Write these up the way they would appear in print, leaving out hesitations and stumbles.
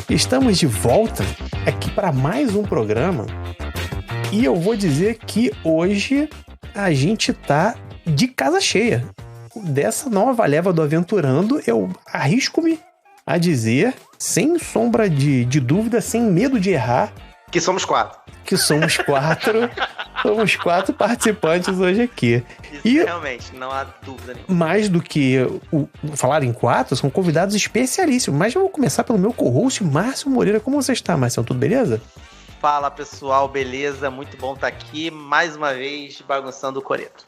Estamos de volta aqui para mais um programa e eu vou dizer que hoje a gente tá de casa cheia. Dessa nova leva do Aventurando, eu arrisco-me a dizer, sem sombra de dúvida, sem medo de errar, que somos quatro. Que somos quatro. Somos quatro participantes hoje aqui. Isso realmente, não há dúvida nenhuma. Mais do que falar em quatro, são convidados especialíssimos. Mas eu vou começar pelo meu co-host, Márcio Moreira. Como você está, Márcio? Tudo beleza? Fala, pessoal. Beleza? Muito bom estar aqui, mais uma vez, bagunçando o coreto.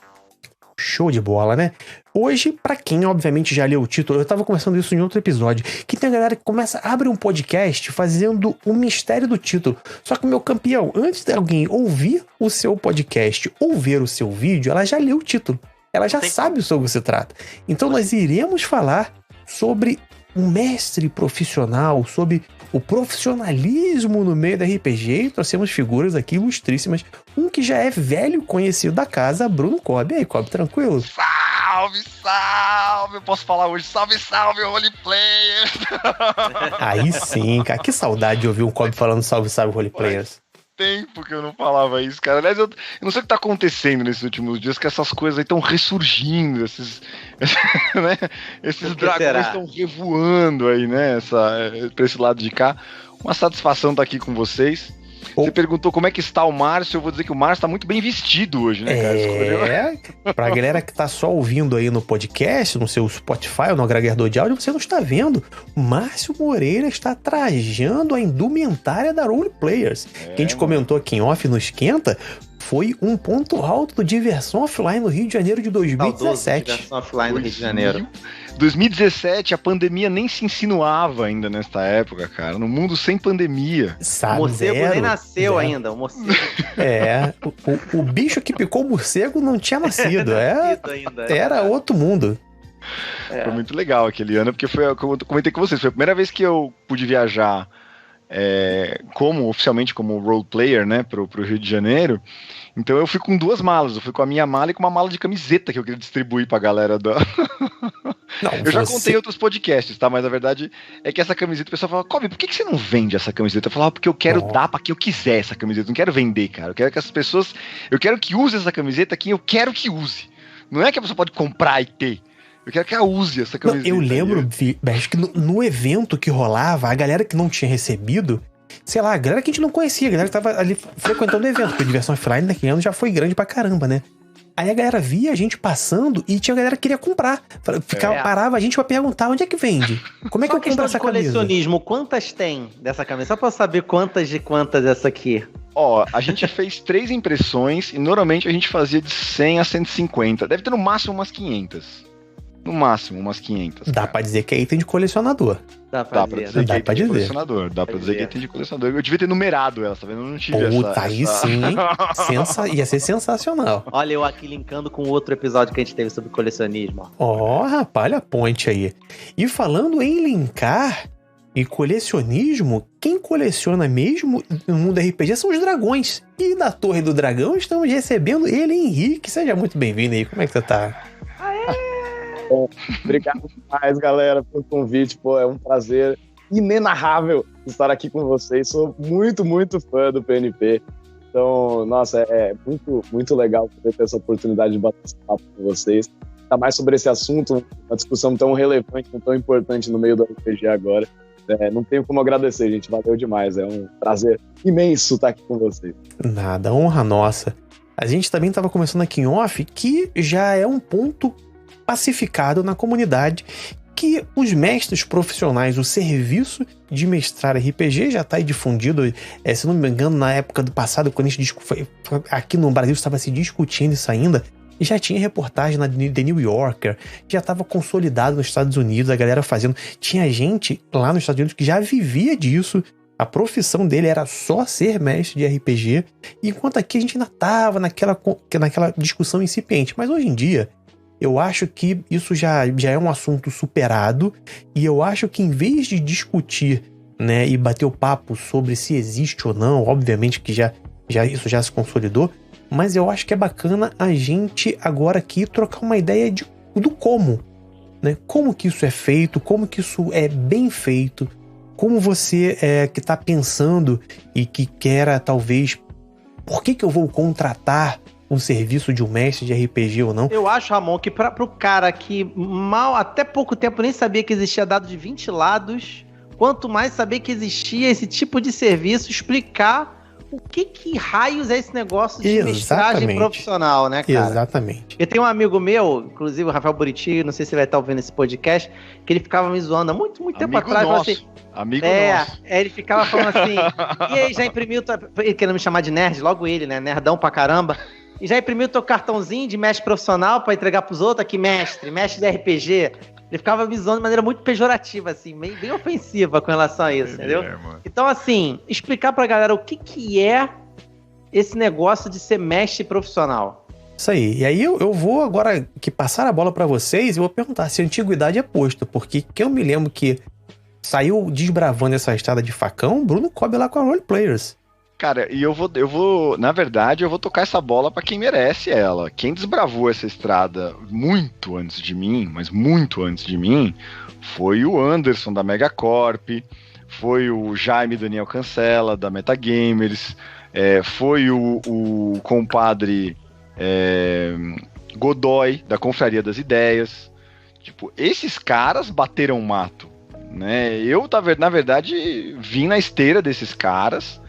Show de bola, né? Hoje, pra quem obviamente já leu o título, eu tava conversando isso em outro episódio, que tem a galera que abre um podcast fazendo o mistério do título. Só que, meu campeão, antes de alguém ouvir o seu podcast ou ver o seu vídeo, ela já leu o título. Ela já sabe sobre o que se trata. Então nós iremos falar sobre um mestre profissional, sobre o profissionalismo no meio da RPG, e trouxemos figuras aqui ilustríssimas. Um que já é velho conhecido da casa, Bruno Cobb. E aí, Cobb, tranquilo? Salve, salve! Eu posso falar hoje, salve, salve, roleplayers! Aí sim, cara, que saudade de ouvir um Cobb falando salve, salve, roleplayers. Tempo que eu não falava isso, cara. Aliás, eu não sei o que tá acontecendo nesses últimos dias, que essas coisas aí estão ressurgindo, né? Esses dragões estão revoando aí, né? Pra esse lado de cá. Uma satisfação estar aqui com vocês. Você perguntou como é que está o Márcio, eu vou dizer que o Márcio tá muito bem vestido hoje, né, cara? Pra galera que tá só ouvindo aí no podcast, no seu Spotify ou no agregador de áudio, você não está vendo. Márcio Moreira está trajando a indumentária da Roleplayers. Que a gente comentou aqui em off no Esquenta, foi um ponto alto do Diversão Offline no Rio de Janeiro de 2017. Diversão Offline no Rio de Janeiro. 2017, a pandemia nem se insinuava ainda nesta época, cara. No mundo sem pandemia. Sabe, o morcego nem nasceu ainda, o morcego. O bicho que picou o morcego não tinha nascido. Era outro mundo. Foi muito legal aquele ano, porque foi, como eu comentei com vocês, foi a primeira vez que eu pude viajar oficialmente como roleplayer, né, pro Rio de Janeiro. Então eu fui com duas malas, eu fui com a minha mala e com uma mala de camiseta que eu queria distribuir pra galera da... Não, eu já contei em outros podcasts, tá? Mas a verdade é que essa camiseta, o pessoal fala, Cobb, por que você não vende essa camiseta? Eu falava, porque eu quero dar pra quem eu quiser essa camiseta, eu não quero vender, cara. Eu quero que as pessoas, eu quero que use essa camiseta quem eu quero que use. Não é que a pessoa pode comprar e ter. Eu quero que ela use essa camiseta. Não, eu lembro, acho que no evento que rolava, a galera que não tinha recebido, sei lá, a galera que a gente não conhecia, a galera que tava ali frequentando o evento, porque a Diversão Offline naquele ano já foi grande pra caramba, né? Aí a galera via a gente passando e tinha a galera que queria comprar. Parava a gente pra perguntar onde é que vende. Como é que eu compro essa camisa? Colecionismo, quantas tem dessa camisa? Só pra eu saber quantas essa aqui. Ó, a gente fez 3 impressões e normalmente a gente fazia de 100 a 150. Deve ter no máximo umas 500. No máximo, umas 500. Dá pra dizer que é item de colecionador. Dá pra dizer que é item de colecionador. Dá pra dizer que é item de colecionador. Eu devia ter numerado ela, tá vendo? Eu não tive Puta, aí sim. Ia ser sensacional. Olha eu aqui linkando com outro episódio que a gente teve sobre colecionismo. Ó, rapaz, olha a ponte aí. E falando em linkar e colecionismo, quem coleciona mesmo no mundo RPG são os dragões. E na Torre do Dragão estamos recebendo ele, Henrique. Seja muito bem-vindo aí. Como é que você tá? Bom, obrigado demais, galera, pelo convite. Pô, é um prazer inenarrável estar aqui com vocês. Sou muito, muito fã do PNP. Então, nossa, é muito, muito legal poder ter essa oportunidade de bater esse papo com vocês. Ainda mais sobre esse assunto, uma discussão tão relevante, tão importante no meio do RPG agora. Não tenho como agradecer, gente. Valeu demais. É um prazer imenso estar aqui com vocês. Nada, honra nossa. A gente também estava conversando aqui em off que já é um ponto pacificado na comunidade que os mestres profissionais, o serviço de mestrar RPG já está aí difundido, se não me engano, na época do passado, quando a gente aqui no Brasil estava se discutindo isso ainda, e já tinha reportagem na The New Yorker, já estava consolidado nos Estados Unidos, a galera fazendo, tinha gente lá nos Estados Unidos que já vivia disso, a profissão dele era só ser mestre de RPG, enquanto aqui a gente ainda estava naquela discussão incipiente, mas hoje em dia eu acho que isso já é um assunto superado, e eu acho que em vez de discutir, né, e bater o papo sobre se existe ou não, obviamente que isso já se consolidou, mas eu acho que é bacana a gente agora aqui trocar uma ideia do como, né? Como que isso é feito, como que isso é bem feito, como você que tá pensando e que quer, talvez, por que eu vou contratar um serviço de um mestre de RPG ou não? Eu acho, Ramon, que pro cara que até pouco tempo nem sabia que existia dado de 20 lados, quanto mais saber que existia esse tipo de serviço, explicar o que raios é esse negócio de mestragem profissional, né, cara? Exatamente. Eu tenho um amigo meu, inclusive o Rafael Buriti, não sei se ele vai estar ouvindo esse podcast, que ele ficava me zoando há muito tempo atrás. Nosso. Assim, amigo nosso. Ele ficava falando assim, e aí, já imprimiu... Ele querendo me chamar de nerd, logo ele, né? Nerdão pra caramba. E já imprimiu teu cartãozinho de mestre profissional pra entregar pros outros? Aqui, mestre de RPG. Ele ficava me zoando de maneira muito pejorativa, assim, bem ofensiva com relação a isso, entendeu? Então, assim, explicar pra galera o que é esse negócio de ser mestre profissional. Isso aí. E aí eu vou agora que passar a bola pra vocês e vou perguntar se a antiguidade é posto, porque que eu me lembro que saiu desbravando essa estrada de facão, Bruno Cobb lá com a Role Players. Cara, e eu vou, na verdade, eu vou tocar essa bola pra quem merece ela. Quem desbravou essa estrada muito antes de mim, mas muito antes de mim, foi o Anderson da Megacorp, foi o Jaime Daniel Cancela da Metagamers, foi o compadre Godoy da Confraria das Ideias. Tipo, esses caras bateram mato, né? Eu, na verdade, vim na esteira desses caras,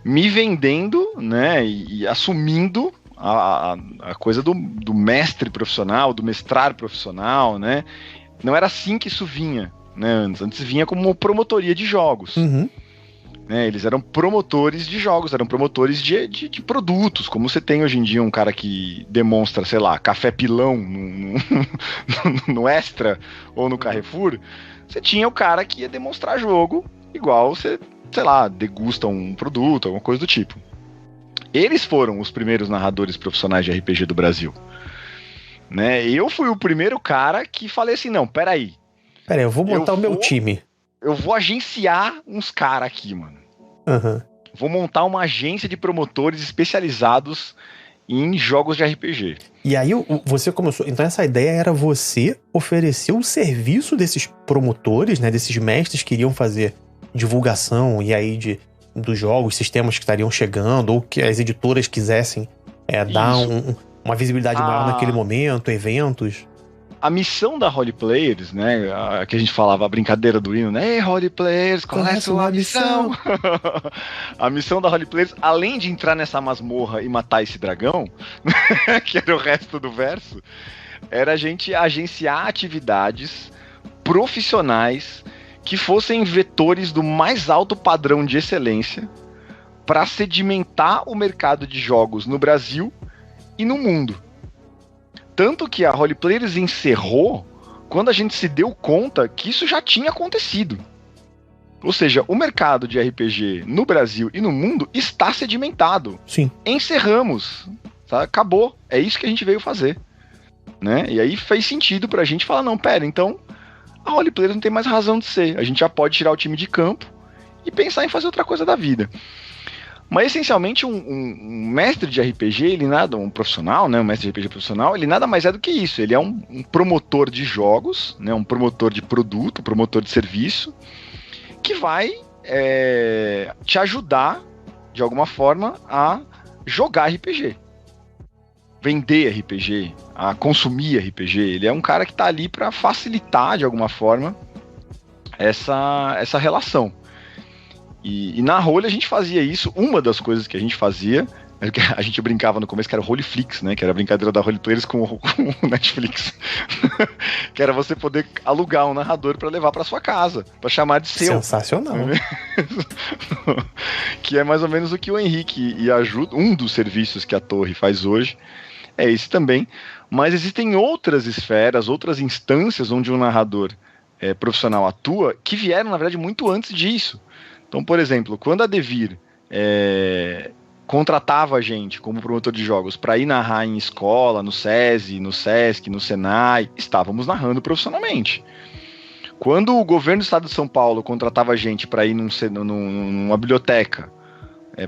me vendendo, né, e assumindo a coisa do mestre profissional, do mestrar profissional, né? Não era assim que isso vinha, né? Antes vinha como promotoria de jogos. Uhum. Né? Eles eram promotores de jogos, eram promotores de produtos, como você tem hoje em dia um cara que demonstra, sei lá, café pilão no Extra ou no Carrefour. Você tinha o cara que ia demonstrar jogo, igual você, sei lá, degusta um produto, alguma coisa do tipo. Eles foram os primeiros narradores profissionais de RPG do Brasil. Né? Eu fui o primeiro cara que falei assim, não, peraí, eu vou montar o meu time. Eu vou agenciar uns caras aqui, mano. Uhum. Vou montar uma agência de promotores especializados em jogos de RPG. E aí você começou... Então essa ideia era você oferecer o serviço desses promotores, né, desses mestres que iriam fazer divulgação e aí dos jogos, sistemas que estariam chegando, ou que as editoras quisessem dar uma visibilidade maior naquele momento, eventos. A missão da Role Players, né, que a gente falava, a brincadeira do hino, né, ei, Role Players, qual é a sua missão? A missão da Role Players, além de entrar nessa masmorra e matar esse dragão, que era o resto do verso, era a gente agenciar atividades profissionais que fossem vetores do mais alto padrão de excelência para sedimentar o mercado de jogos no Brasil e no mundo. Tanto que a Role Players encerrou quando a gente se deu conta que isso já tinha acontecido. Ou seja, o mercado de RPG no Brasil e no mundo está sedimentado. Sim. Encerramos. Tá? Acabou. É isso que a gente veio fazer. Né? E aí fez sentido pra gente falar, não, pera, então a Role Players não tem mais razão de ser. A gente já pode tirar o time de campo e pensar em fazer outra coisa da vida. Mas, essencialmente, um mestre de RPG, um profissional, né, um mestre de RPG profissional, ele nada mais é do que isso. Ele é um promotor de jogos, né, um promotor de produto, um promotor de serviço, que vai te ajudar, de alguma forma, a jogar RPG. Vender RPG, a consumir RPG. Ele é um cara que está ali para facilitar, de alguma forma, essa relação. E na Role a gente fazia isso. Uma das coisas que a gente fazia, a gente brincava no começo, que era o Roleflix, né? Que era a brincadeira da Role Players com o Netflix. Que era você poder alugar um narrador para levar para sua casa, para chamar de seu. Sensacional. Que é mais ou menos o que o Henrique e ajuda. Um dos serviços que a Torre faz hoje é esse também. Mas existem outras esferas, outras instâncias onde um narrador profissional atua, que vieram, na verdade, muito antes disso. Então, por exemplo, quando a Devir contratava a gente como promotor de jogos para ir narrar em escola, no SESI, no SESC, no Senai, estávamos narrando profissionalmente. Quando o governo do estado de São Paulo contratava a gente para ir numa biblioteca,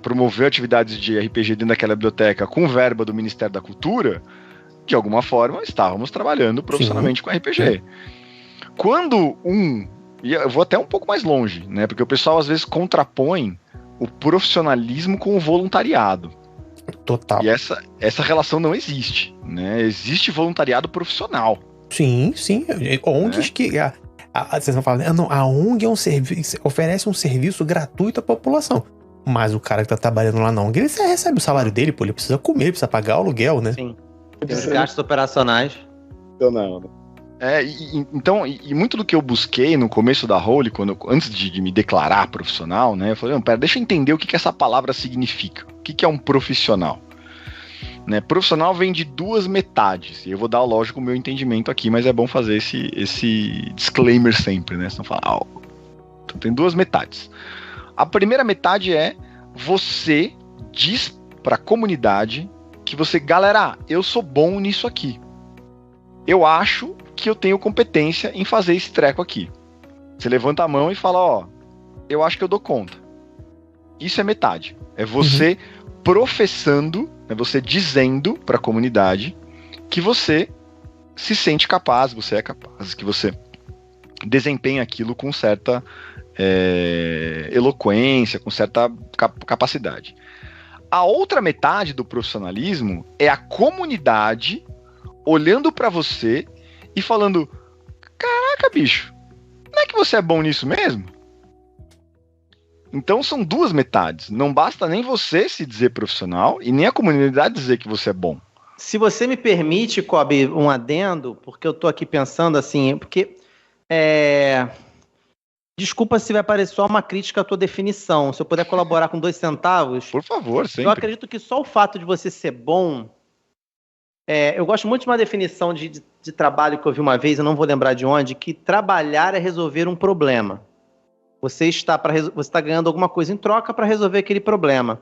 promover atividades de RPG dentro daquela biblioteca com verba do Ministério da Cultura, de alguma forma estávamos trabalhando profissionalmente com RPG. Quando um E eu vou até um pouco mais longe, né? Porque o pessoal às vezes contrapõe o profissionalismo com o voluntariado. Total. E essa relação não existe, né? Existe voluntariado profissional. Sim. ONGs que... Vocês vão falar, não, a ONG é um serviço, oferece um serviço gratuito à população. Mas o cara que tá trabalhando lá na ONG, ele recebe o salário dele, pô, ele precisa comer, ele precisa pagar o aluguel, né? Sim. Tem os gastos operacionais. Não. Então, muito do que eu busquei no começo da Holy, antes de me declarar profissional, né? Eu falei, não, pera, deixa eu entender o que essa palavra significa. O que é um profissional? Né, profissional vem de duas metades, e eu vou dar, lógico, o meu entendimento aqui, mas é bom fazer esse disclaimer sempre, né? Senão falar, então tem duas metades. A primeira metade é você diz pra comunidade que você, galera, eu sou bom nisso aqui. Eu acho que eu tenho competência em fazer esse treco aqui. Você levanta a mão e fala, eu acho que eu dou conta. Isso é metade. É você professando, é você dizendo para a comunidade que você se sente capaz, você é capaz, que você desempenha aquilo com certa eloquência, com certa capacidade. A outra metade do profissionalismo é a comunidade olhando para você e falando, caraca, bicho, não é que você é bom nisso mesmo? Então são duas metades. Não basta nem você se dizer profissional e nem a comunidade dizer que você é bom. Se você me permite, Kobe, um adendo, porque eu tô aqui pensando assim, porque desculpa se vai parecer só uma crítica à tua definição. Se eu puder colaborar com 2 centavos. Por favor, sempre. Eu acredito que só o fato de você ser bom... eu gosto muito de uma definição de trabalho que eu vi uma vez, eu não vou lembrar de onde, que trabalhar é resolver um problema. Você está ganhando alguma coisa em troca para resolver aquele problema.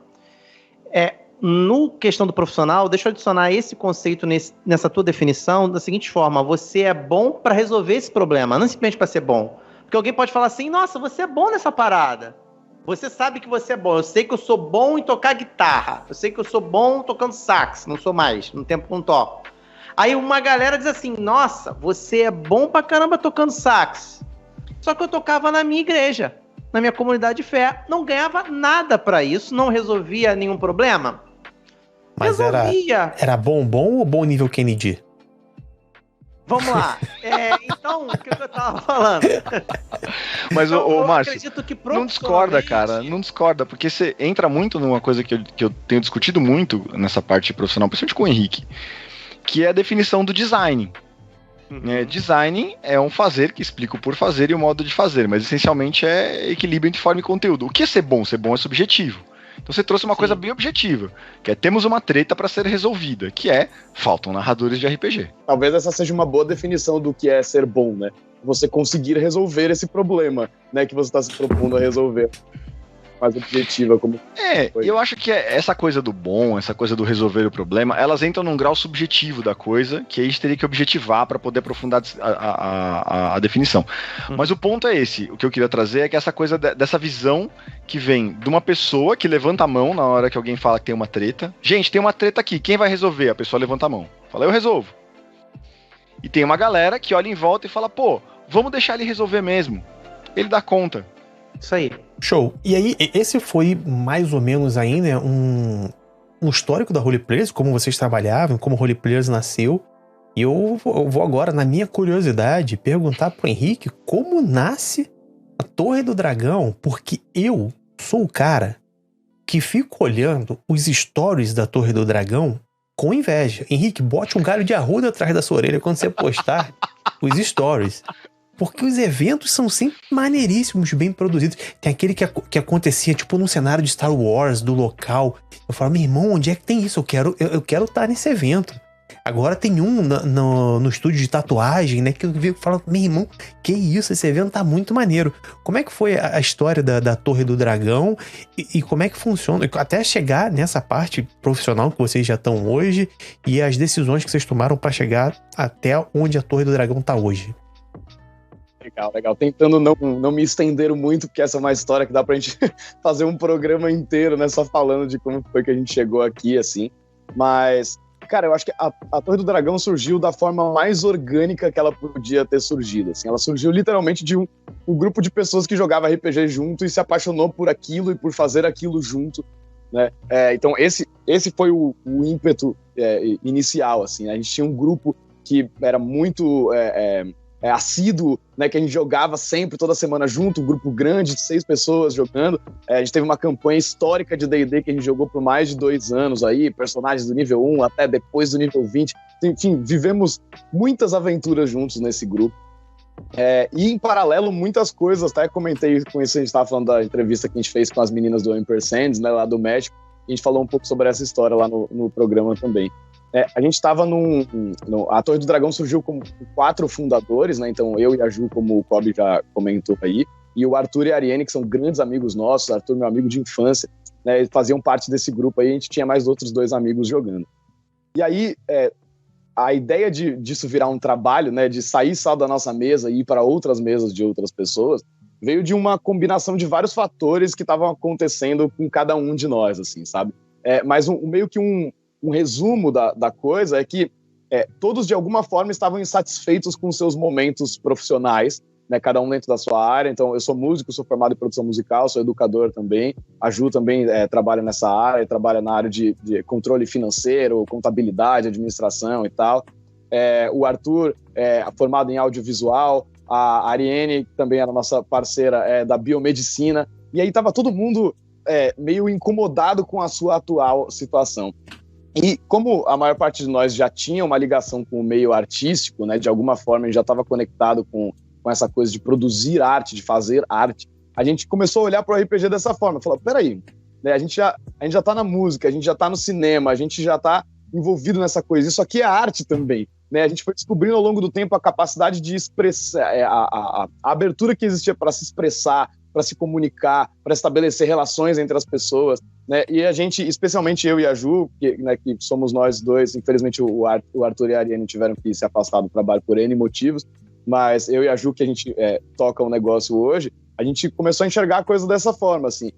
No questão do profissional, deixa eu adicionar esse conceito nessa tua definição da seguinte forma: você é bom para resolver esse problema, não simplesmente para ser bom. Porque alguém pode falar assim, nossa, você é bom nessa parada. Você sabe que você é bom. Eu sei que eu sou bom em tocar guitarra. Eu sei que eu sou bom tocando sax. Não sou mais. No tempo não toco. Aí uma galera diz assim, nossa, você é bom pra caramba tocando sax. Só que eu tocava na minha igreja, na minha comunidade de fé. Não ganhava nada pra isso, não resolvia nenhum problema. Mas resolvia. Era bom ou bom nível Kennedy? Vamos lá. Então, o que eu tava falando? Mas, então, Márcio, acredito que não discorda, cara. Não discorda, porque você entra muito numa coisa que eu tenho discutido muito nessa parte profissional, principalmente com o Henrique, que é a definição do design. Design é um fazer que explica o por fazer e o modo de fazer, mas essencialmente é equilíbrio entre forma e conteúdo. O que é ser bom? Ser bom é subjetivo. Então você trouxe uma coisa bem objetiva, que é temos uma treta para ser resolvida, que é faltam narradores de RPG. Talvez essa seja uma boa definição do que é ser bom, né? Você conseguir resolver esse problema, né, que você está se propondo a resolver. Mais objetiva como eu acho que essa coisa do bom, essa coisa do resolver o problema, elas entram num grau subjetivo da coisa, que aí a gente teria que objetivar para poder aprofundar a definição. Mas o ponto é esse, o que eu queria trazer é que essa coisa dessa visão que vem de uma pessoa que levanta a mão na hora que alguém fala que tem uma treta. Gente, tem uma treta aqui, quem vai resolver? A pessoa levanta a mão. Fala, eu resolvo. E tem uma galera que olha em volta e fala, pô, vamos deixar ele resolver mesmo. Ele dá conta. Isso aí. Show. E aí, esse foi mais ou menos aí, né, um histórico da Roleplayers, como vocês trabalhavam, como Roleplayers nasceu. E eu vou agora, na minha curiosidade, perguntar pro Henrique como nasce a Torre do Dragão, porque eu sou o cara que fico olhando os stories da Torre do Dragão com inveja. Henrique, bote um galho de arruda atrás da sua orelha quando você postar os stories. Porque os eventos são sempre maneiríssimos, bem produzidos. Tem aquele que acontecia, tipo, num cenário de Star Wars, do local. Eu falo, meu irmão, onde é que tem isso? Eu quero estar nesse evento. Agora tem um no estúdio de tatuagem, né? Que eu vi falando, meu irmão, que isso? Esse evento tá muito maneiro. Como é que foi a história da Torre do Dragão? E como é que funciona? Até chegar nessa parte profissional que vocês já estão hoje e as decisões que vocês tomaram para chegar até onde a Torre do Dragão tá hoje. Legal. Tentando não me estender muito, porque essa é uma história que dá pra gente fazer um programa inteiro, né? Só falando de como foi que a gente chegou aqui, assim. Mas, cara, eu acho que a Torre do Dragão surgiu da forma mais orgânica que ela podia ter surgido, assim. Ela surgiu literalmente de um grupo de pessoas que jogava RPG junto e se apaixonou por aquilo e por fazer aquilo junto, né? Então esse foi o ímpeto inicial, assim. A gente tinha um grupo que era muito assíduo, né, que a gente jogava sempre, toda semana junto, um grupo grande de 6 pessoas jogando. A gente teve uma campanha histórica de D&D que a gente jogou por mais de 2 anos aí, personagens do nível 1 até depois do nível 20. Enfim, vivemos muitas aventuras juntos nesse grupo. E em paralelo, muitas coisas, até comentei com isso, a gente estava falando da entrevista que a gente fez com as meninas do Ampersands, né, lá do México, a gente falou um pouco sobre essa história lá no programa também. A gente estava a Torre do Dragão surgiu com 4 fundadores, né? Então eu e a Ju, como o Kobe já comentou aí, e o Arthur e a Ariane, que são grandes amigos nossos. Arthur, meu amigo de infância, né? Eles faziam parte desse grupo aí, a gente tinha mais outros 2 amigos jogando. E aí, a ideia disso virar um trabalho, né? De sair só da nossa mesa e ir para outras mesas de outras pessoas, veio de uma combinação de vários fatores que estavam acontecendo com cada um de nós, assim, sabe? Mas meio que um resumo da coisa é que todos, de alguma forma, estavam insatisfeitos com seus momentos profissionais, né, cada um dentro da sua área. Então, eu sou músico, sou formado em produção musical, sou educador também. A Ju também trabalha nessa área, trabalha na área de controle financeiro, contabilidade, administração e tal. O Arthur é formado em audiovisual, a Ariane, que também era nossa parceira, da biomedicina. E aí estava todo mundo meio incomodado com a sua atual situação. E como a maior parte de nós já tinha uma ligação com o meio artístico, né, de alguma forma a gente já estava conectado com essa coisa de produzir arte, de fazer arte, a gente começou a olhar para o RPG dessa forma. Falou, peraí, né, a gente já está na música, a gente já está no cinema, a gente já está envolvido nessa coisa. Isso aqui é arte também, né? A gente foi descobrindo ao longo do tempo a capacidade de expressar, a abertura que existia para se expressar, para se comunicar, para estabelecer relações entre as pessoas, né? E a gente, especialmente eu e a Ju, que somos nós dois, infelizmente o Arthur e a Ariane tiveram que se afastar do trabalho por N motivos, mas eu e a Ju, que a gente toca um negócio hoje, a gente começou a enxergar a coisa dessa forma, assim.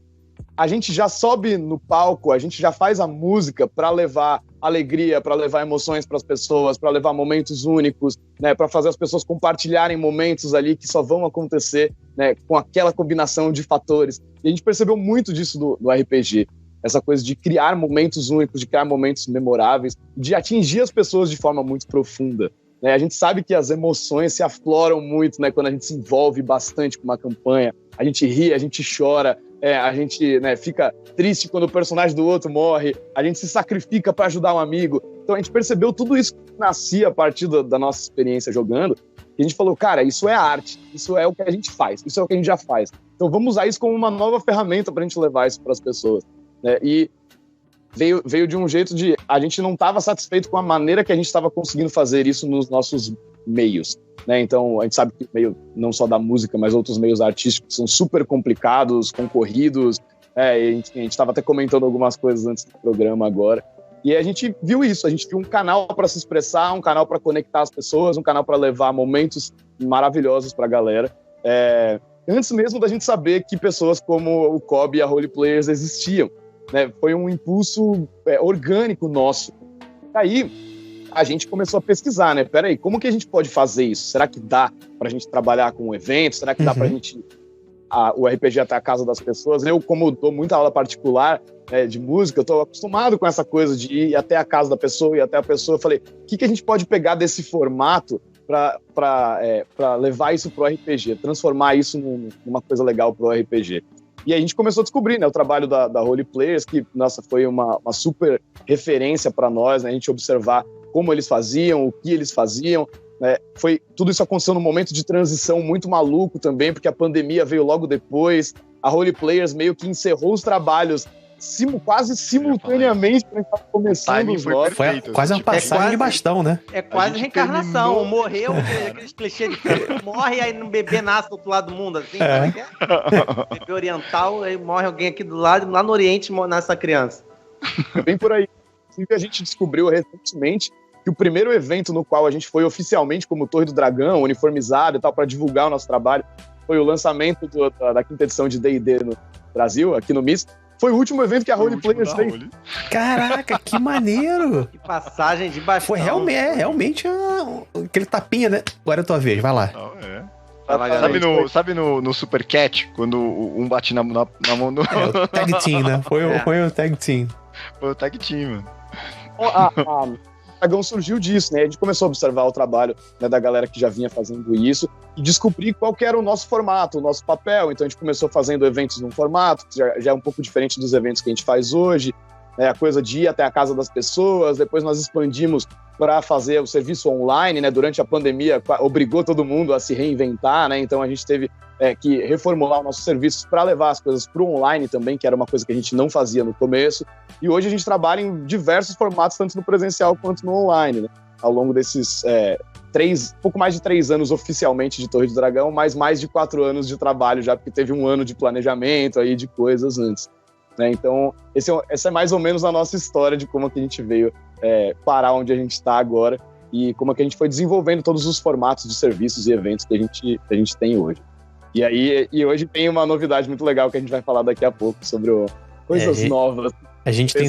A gente já sobe no palco, a gente já faz a música para levar alegria, para levar emoções para as pessoas, para levar momentos únicos, né, para fazer as pessoas compartilharem momentos ali que só vão acontecer, né, com aquela combinação de fatores. E a gente percebeu muito disso do RPG, essa coisa de criar momentos únicos, de criar momentos memoráveis, de atingir as pessoas de forma muito profunda. A gente sabe que as emoções se afloram muito, né, quando a gente se envolve bastante com uma campanha. A gente ri, a gente chora, a gente, né, fica triste quando o personagem do outro morre, a gente se sacrifica para ajudar um amigo. Então a gente percebeu tudo isso que nascia a partir da nossa experiência jogando, e a gente falou, cara, isso é arte, isso é o que a gente faz, isso é o que a gente já faz. Então vamos usar isso como uma nova ferramenta para a gente levar isso para as pessoas, né? E veio de um jeito de... A gente não estava satisfeito com a maneira que a gente estava conseguindo fazer isso nos nossos meios, né? Então, a gente sabe que meio, não só da música, mas outros meios artísticos são super complicados, concorridos. A gente estava até comentando algumas coisas antes do programa agora. E a gente viu isso, a gente viu um canal para se expressar, um canal para conectar as pessoas, um canal para levar momentos maravilhosos para a galera. Antes mesmo da gente saber que pessoas como o Kobe e a Role Players existiam, né? Foi um impulso orgânico nosso. Aí a gente começou a pesquisar, né? Peraí, como que a gente pode fazer isso? Será que dá pra gente trabalhar com um evento? Será que dá pra gente o RPG até a casa das pessoas? Eu, como dou muita aula particular de música, eu tô acostumado com essa coisa de ir até a casa da pessoa e até a pessoa. Eu falei, o que a gente pode pegar desse formato para levar isso pro RPG, transformar isso numa coisa legal pro RPG? E a gente começou a descobrir, né, o trabalho da Role Players, que, nossa, foi uma super referência para nós, né, a gente observar como eles faziam, o que eles faziam, né, tudo isso aconteceu num momento de transição muito maluco também, porque a pandemia veio logo depois, a Role Players meio que encerrou os trabalhos quase simultaneamente quando a gente estava começando os nossos. Foi quase uma passagem de bastão, né? É quase reencarnação. Morreu, aqueles clichês de morre, aí um bebê nasce do outro lado do mundo, assim. Bebê oriental, aí morre alguém aqui do lado, lá no Oriente nasce a criança. Bem por aí. A gente descobriu recentemente que o primeiro evento no qual a gente foi oficialmente como Torre do Dragão, uniformizado e tal, para divulgar o nosso trabalho, foi o lançamento da quinta edição de D&D no Brasil, aqui no MIS. Foi o úlimo evento que a Roleplayers fez. Caraca, que maneiro! Que passagem de bastão. Foi realmente aquele tapinha, né? Agora é a tua vez, vai lá. Sabe no Super Cat, quando um bate na mão do... o Tag Team, né? Foi o Tag Team. Foi o Tag Team, mano. O Dragão surgiu disso, né? A gente começou a observar o trabalho, né, da galera que já vinha fazendo isso e descobrir qual que era o nosso formato, o nosso papel. Então a gente começou fazendo eventos num formato que já é um pouco diferente dos eventos que a gente faz hoje, né? A coisa de ir até a casa das pessoas. Depois nós expandimos para fazer o serviço online, né? Durante a pandemia obrigou todo mundo a se reinventar, né? Então a gente teve que reformular os nossos serviços para levar as coisas para o online também, que era uma coisa que a gente não fazia no começo. E hoje a gente trabalha em diversos formatos, tanto no presencial quanto no online, né? Ao longo desses pouco mais de 3 anos oficialmente de Torre do Dragão, mas mais de 4 anos de trabalho já, porque teve um ano de planejamento aí de coisas antes, né? Então, essa é mais ou menos a nossa história de como que a gente veio parar onde a gente está agora e como que a gente foi desenvolvendo todos os formatos de serviços e eventos que a gente tem hoje. E hoje tem uma novidade muito legal que a gente vai falar daqui a pouco sobre coisas novas. A gente tem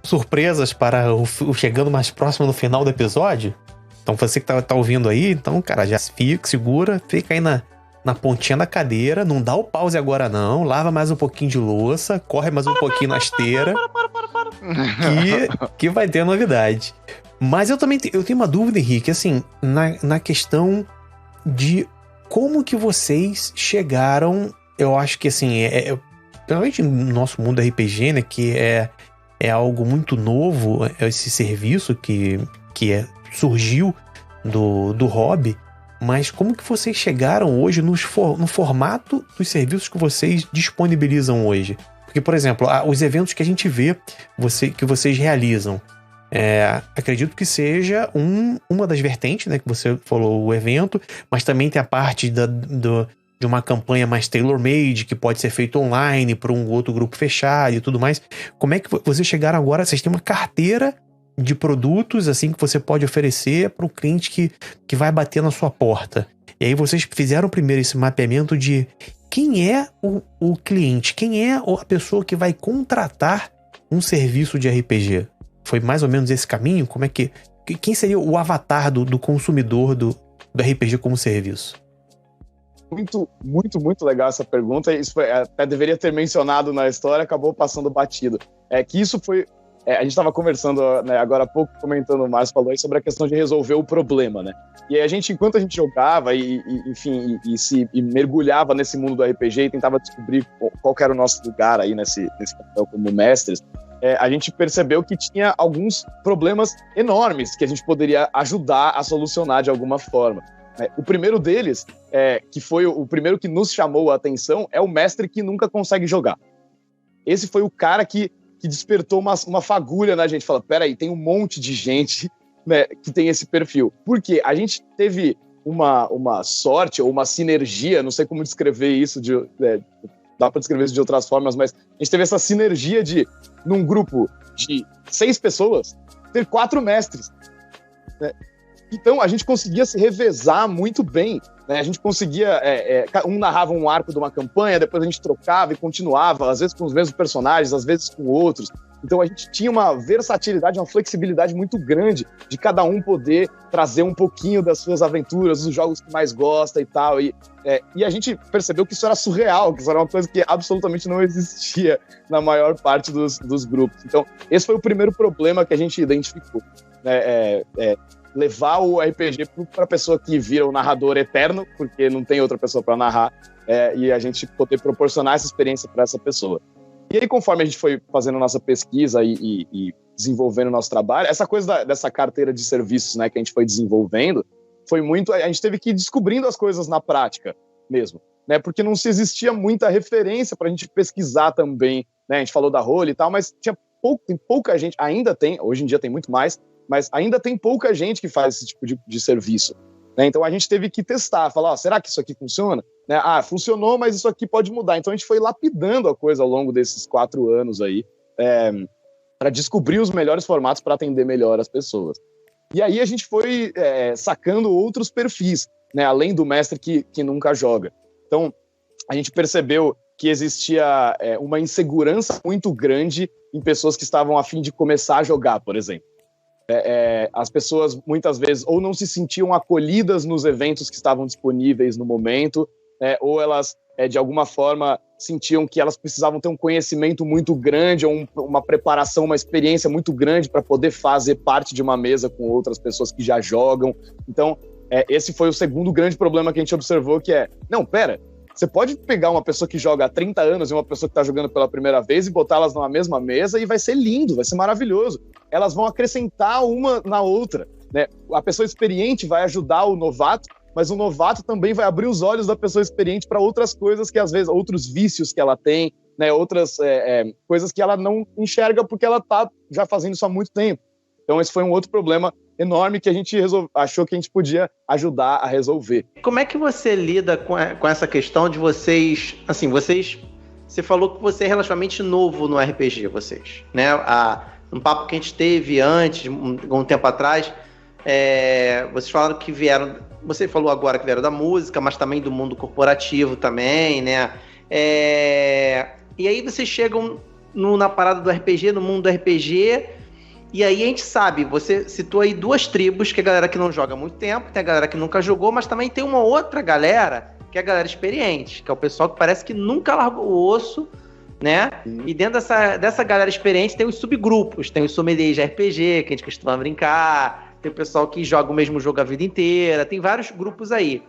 surpresas para o chegando mais próximo no final do episódio. Então você que tá ouvindo aí, então, cara, já segura, fica aí na pontinha da cadeira, não dá o pause agora não, lava mais um pouquinho de louça, corre mais um pouquinho na esteira, que vai ter novidade. Mas eu tenho uma dúvida, Henrique, assim, na questão de como que vocês chegaram, eu acho que assim, principalmente no nosso mundo RPG, né, que é algo muito novo, esse serviço que surgiu do hobby, mas como que vocês chegaram hoje no formato dos serviços que vocês disponibilizam hoje? Porque, por exemplo, os eventos que a gente vê que vocês realizam, acredito que seja uma das vertentes, né, que você falou, o evento, mas também tem a parte de uma campanha mais tailor-made, que pode ser feita online para um outro grupo fechado e tudo mais. Como é que vocês chegaram agora? Vocês têm uma carteira de produtos assim que você pode oferecer para o cliente que vai bater na sua porta. E aí vocês fizeram primeiro esse mapeamento de quem é o cliente, quem é a pessoa que vai contratar um serviço de RPG. Foi mais ou menos esse caminho? Como é quem seria o avatar do consumidor do RPG como serviço? Muito, muito, muito legal essa pergunta. Isso até deveria ter mencionado na história, acabou passando batido. Que isso foi... a gente estava conversando, né, agora há pouco, comentando, o Márcio falou aí sobre a questão de resolver o problema, né? E aí enquanto a gente jogava e mergulhava nesse mundo do RPG e tentava descobrir qual que era o nosso lugar aí nesse papel como mestres, a gente percebeu que tinha alguns problemas enormes que a gente poderia ajudar a solucionar de alguma forma. O primeiro deles, que foi o primeiro que nos chamou a atenção, é o mestre que nunca consegue jogar. Esse foi o cara que despertou uma fagulha na gente. Fala, peraí, tem um monte de gente, né, que tem esse perfil. Por quê? A gente teve uma sorte ou uma sinergia, não sei como descrever isso, dá para descrever isso de outras formas, mas a gente teve essa sinergia de, num grupo de 6 pessoas, ter 4 mestres, né? Então, a gente conseguia se revezar muito bem, né? A gente conseguia... um narrava um arco de uma campanha, depois a gente trocava e continuava, às vezes com os mesmos personagens, às vezes com outros. Então, a gente tinha uma versatilidade, uma flexibilidade muito grande de cada um poder trazer um pouquinho das suas aventuras, dos jogos que mais gosta e tal. E a gente percebeu que isso era surreal, que isso era uma coisa que absolutamente não existia na maior parte dos grupos. Então, esse foi o primeiro problema que a gente identificou, né? Levar o RPG para a pessoa que vira o narrador eterno, porque não tem outra pessoa para narrar, e a gente poder proporcionar essa experiência para essa pessoa. E aí, conforme a gente foi fazendo nossa pesquisa e desenvolvendo o nosso trabalho, essa coisa dessa carteira de serviços, né, que a gente foi desenvolvendo, foi muito... A gente teve que ir descobrindo as coisas na prática mesmo, né, porque não se existia muita referência para a gente pesquisar também, né, a gente falou da Role e tal, mas tem pouca gente, ainda tem, hoje em dia tem muito mais, mas ainda tem pouca gente que faz esse tipo de serviço, né? Então a gente teve que testar, falar, será que isso aqui funciona? Né? Funcionou, mas isso aqui pode mudar. Então a gente foi lapidando a coisa ao longo desses 4 anos aí, para descobrir os melhores formatos para atender melhor as pessoas. E aí a gente foi sacando outros perfis, né? Além do mestre que nunca joga. Então a gente percebeu que existia uma insegurança muito grande em pessoas que estavam a fim de começar a jogar, por exemplo. As pessoas, muitas vezes, ou não se sentiam acolhidas nos eventos que estavam disponíveis no momento, ou elas, de alguma forma, sentiam que elas precisavam ter um conhecimento muito grande, ou uma preparação, uma experiência muito grande para poder fazer parte de uma mesa com outras pessoas que já jogam. Então, esse foi o segundo grande problema que a gente observou, que você pode pegar uma pessoa que joga há 30 anos e uma pessoa que está jogando pela primeira vez e botar elas numa mesma mesa e vai ser lindo, vai ser maravilhoso. Elas vão acrescentar uma na outra, né? A pessoa experiente vai ajudar o novato, mas o novato também vai abrir os olhos da pessoa experiente para outras coisas que, às vezes, outros vícios que ela tem, né? Outras coisas que ela não enxerga porque ela está já fazendo isso há muito tempo. Então, esse foi um outro problema enorme que a gente achou que a gente podia ajudar a resolver. Como é que você lida com essa questão de vocês... Assim, você falou que você é relativamente novo no RPG, vocês, né? Um papo que a gente teve antes, um tempo atrás, vocês falaram que vieram... Você falou agora que vieram da música, mas também do mundo corporativo também, né? E aí vocês chegam na parada do RPG, no mundo do RPG... E aí a gente sabe, você citou aí 2 tribos, que é a galera que não joga há muito tempo, tem a galera que nunca jogou, mas também tem uma outra galera, que é a galera experiente, que é o pessoal que parece que nunca largou o osso, né? E dentro dessa galera experiente tem os subgrupos, tem os sommeliers de RPG, que a gente costuma brincar, tem o pessoal que joga o mesmo jogo a vida inteira, tem vários grupos aí.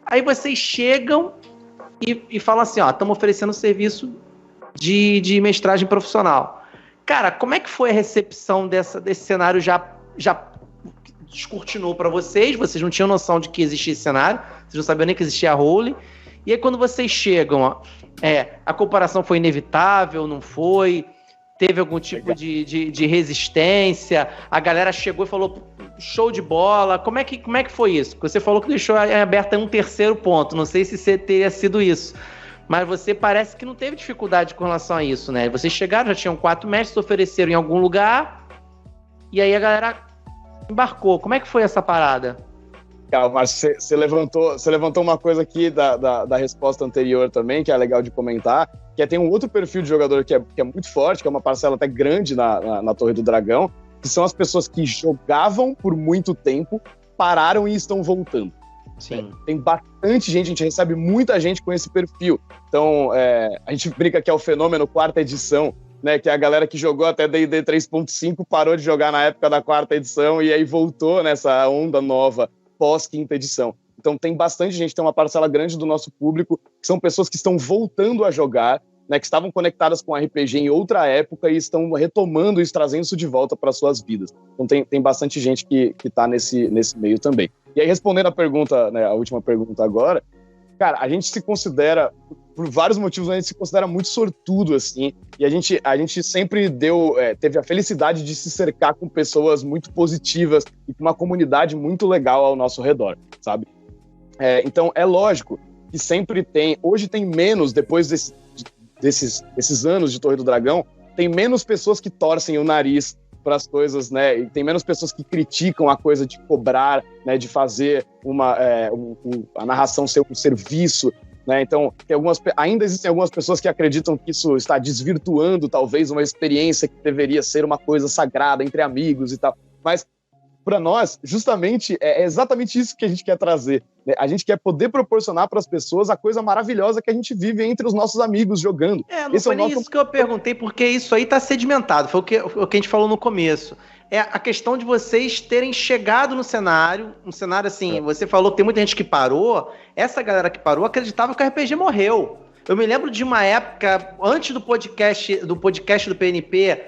Aí vocês chegam e falam assim, estamos oferecendo serviço de mestragem profissional. Cara, como é que foi a recepção desse cenário? Já descortinou para vocês não tinham noção de que existia esse cenário, vocês não sabiam nem que existia a Role. E aí quando vocês chegam, a comparação foi inevitável, não foi? Teve algum tipo de resistência? A galera chegou e falou, show de bola. Como é que foi isso? Você falou que deixou aberto um terceiro ponto, não sei se teria sido isso. Mas você parece que não teve dificuldade com relação a isso, né? Vocês chegaram, já tinham 4 mestres, se ofereceram em algum lugar, e aí a galera embarcou. Como é que foi essa parada? Cara, Márcio, você levantou uma coisa aqui da resposta anterior também, que é legal de comentar, que tem um outro perfil de jogador que é muito forte, que é uma parcela até grande na Torre do Dragão, que são as pessoas que jogavam por muito tempo, pararam e estão voltando. Sim. Tem bastante gente, a gente recebe muita gente com esse perfil. Então, a gente brinca que é o fenômeno 4ª edição, né? Que é a galera que jogou até D&D 3.5 parou de jogar na época da 4ª edição e aí voltou nessa onda nova pós 5ª edição. Então tem bastante gente, tem uma parcela grande do nosso público, que são pessoas que estão voltando a jogar, né? Que estavam conectadas com RPG em outra época e estão retomando isso, trazendo isso de volta para suas vidas. Então tem bastante gente que está nesse meio também. E aí, respondendo a pergunta, né, a última pergunta agora, cara, a gente se considera, por vários motivos, a gente se considera muito sortudo, assim, e a gente sempre teve a felicidade de se cercar com pessoas muito positivas e com uma comunidade muito legal ao nosso redor, sabe? Então, é lógico que sempre hoje tem menos, depois desses anos de Torre do Dragão, tem menos pessoas que torcem o nariz para as coisas, né? E tem menos pessoas que criticam a coisa de cobrar, né? De fazer a narração ser um serviço, né? Então, ainda existem algumas pessoas que acreditam que isso está desvirtuando, talvez, uma experiência que deveria ser uma coisa sagrada entre amigos e tal. Mas, para nós, justamente, é exatamente isso que a gente quer trazer, né? A gente quer poder proporcionar para as pessoas a coisa maravilhosa que a gente vive entre os nossos amigos jogando. Não foi nem isso que eu perguntei, porque isso aí está sedimentado, foi o que a gente falou no começo. É a questão de vocês terem chegado no cenário, um cenário assim, você falou que tem muita gente que parou, essa galera que parou acreditava que o RPG morreu. Eu me lembro de uma época, antes do podcast do PNP,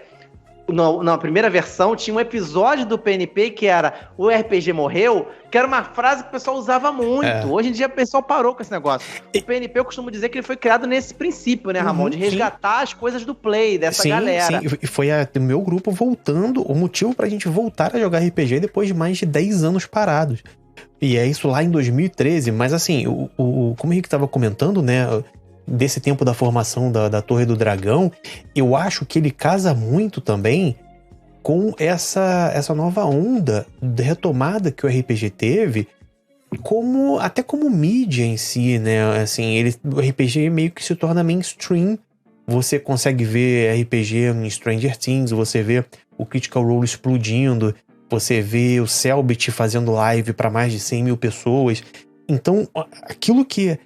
na primeira versão, tinha um episódio do PNP que era o RPG morreu, que era uma frase que o pessoal usava muito. Hoje em dia o pessoal parou com esse negócio. O PNP eu costumo dizer que ele foi criado nesse princípio, né, Ramon? De resgatar as coisas do play, dessa galera. Sim, e foi o meu grupo voltando, o motivo pra gente voltar a jogar RPG depois de mais de 10 anos parados. E é isso lá em 2013, mas assim, como o Henrique tava comentando, né, desse tempo da formação da Torre do Dragão, eu acho que ele casa muito também com essa nova onda de retomada que o RPG teve até como mídia em si, né? Assim, o RPG meio que se torna mainstream. Você consegue ver RPG em Stranger Things, você vê o Critical Role explodindo, você vê o Cellbit fazendo live para mais de 100 mil pessoas. Então, aquilo que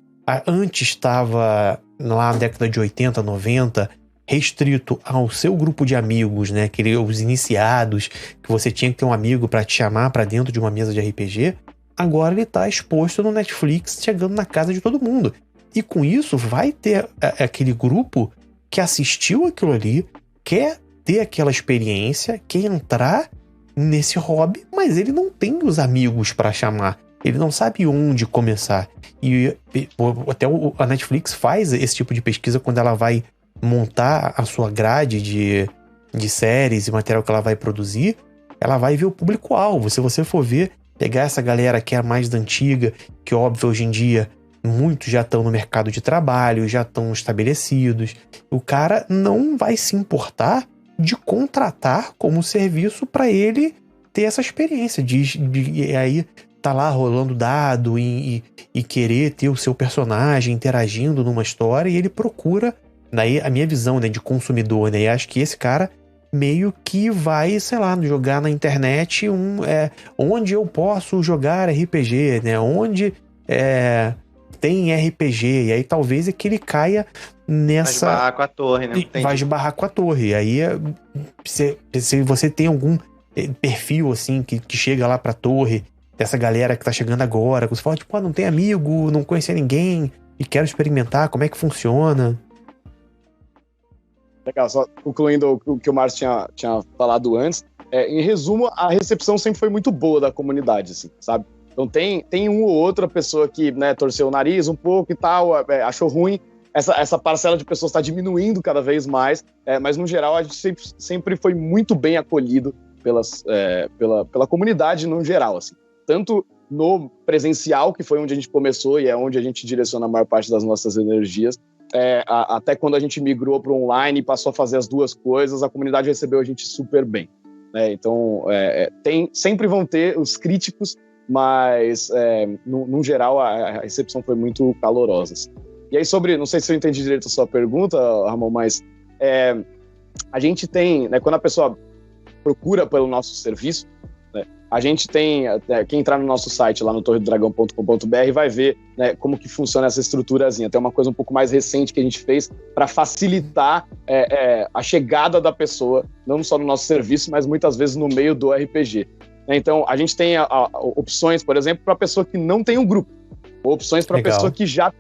antes estava lá na década de 80, 90, restrito ao seu grupo de amigos, né? Os iniciados, que você tinha que ter um amigo para te chamar para dentro de uma mesa de RPG, agora ele tá exposto no Netflix, chegando na casa de todo mundo. E com isso, vai ter aquele grupo que assistiu aquilo ali, quer ter aquela experiência, quer entrar nesse hobby, mas ele não tem os amigos para chamar. Ele não sabe onde começar. E até a Netflix faz esse tipo de pesquisa quando ela vai montar a sua grade de séries e material que ela vai produzir. Ela vai ver o público-alvo. Se você for ver, pegar essa galera que é a mais da antiga, que óbvio hoje em dia muitos já estão no mercado de trabalho, já estão estabelecidos. O cara não vai se importar de contratar como serviço para ele ter essa experiência de aí tá lá rolando dado e querer ter o seu personagem interagindo numa história, e ele procura, daí a minha visão, né, de consumidor, né, e acho que esse cara meio que vai, sei lá, jogar na internet onde eu posso jogar RPG, né, onde tem RPG, e aí talvez é que ele caia nessa... Vai esbarrar com a torre, né? Vai esbarrar com a torre, e aí se você tem algum perfil, assim, que chega lá pra torre, dessa galera que tá chegando agora, que você fala, tipo, não tem amigo, não conhecia ninguém, e quero experimentar, como é que funciona? Legal, só concluindo o que o Márcio tinha falado antes, em resumo, a recepção sempre foi muito boa da comunidade, assim, sabe? Então tem uma ou outra pessoa que, né, torceu o nariz um pouco e tal, achou ruim. Essa parcela de pessoas está diminuindo cada vez mais, mas no geral a gente sempre foi muito bem acolhido pela comunidade no geral, assim. Tanto no presencial, que foi onde a gente começou e é onde a gente direciona a maior parte das nossas energias, até quando a gente migrou para o online e passou a fazer as duas coisas, a comunidade recebeu a gente super bem. Então, sempre vão ter os críticos, mas, no geral, a recepção foi muito calorosa. Assim. E aí, não sei se eu entendi direito a sua pergunta, Ramon, mas a gente tem, né, quando a pessoa procura pelo nosso serviço, né, a gente tem, quem entrar no nosso site lá no torredodragão.com.br vai ver, né, como que funciona essa estruturazinha. Tem uma coisa um pouco mais recente que a gente fez para facilitar a chegada da pessoa, não só no nosso serviço, mas muitas vezes no meio do RPG. Então, a gente tem opções, por exemplo, para pessoa que não tem um grupo, ou opções para pessoa que já...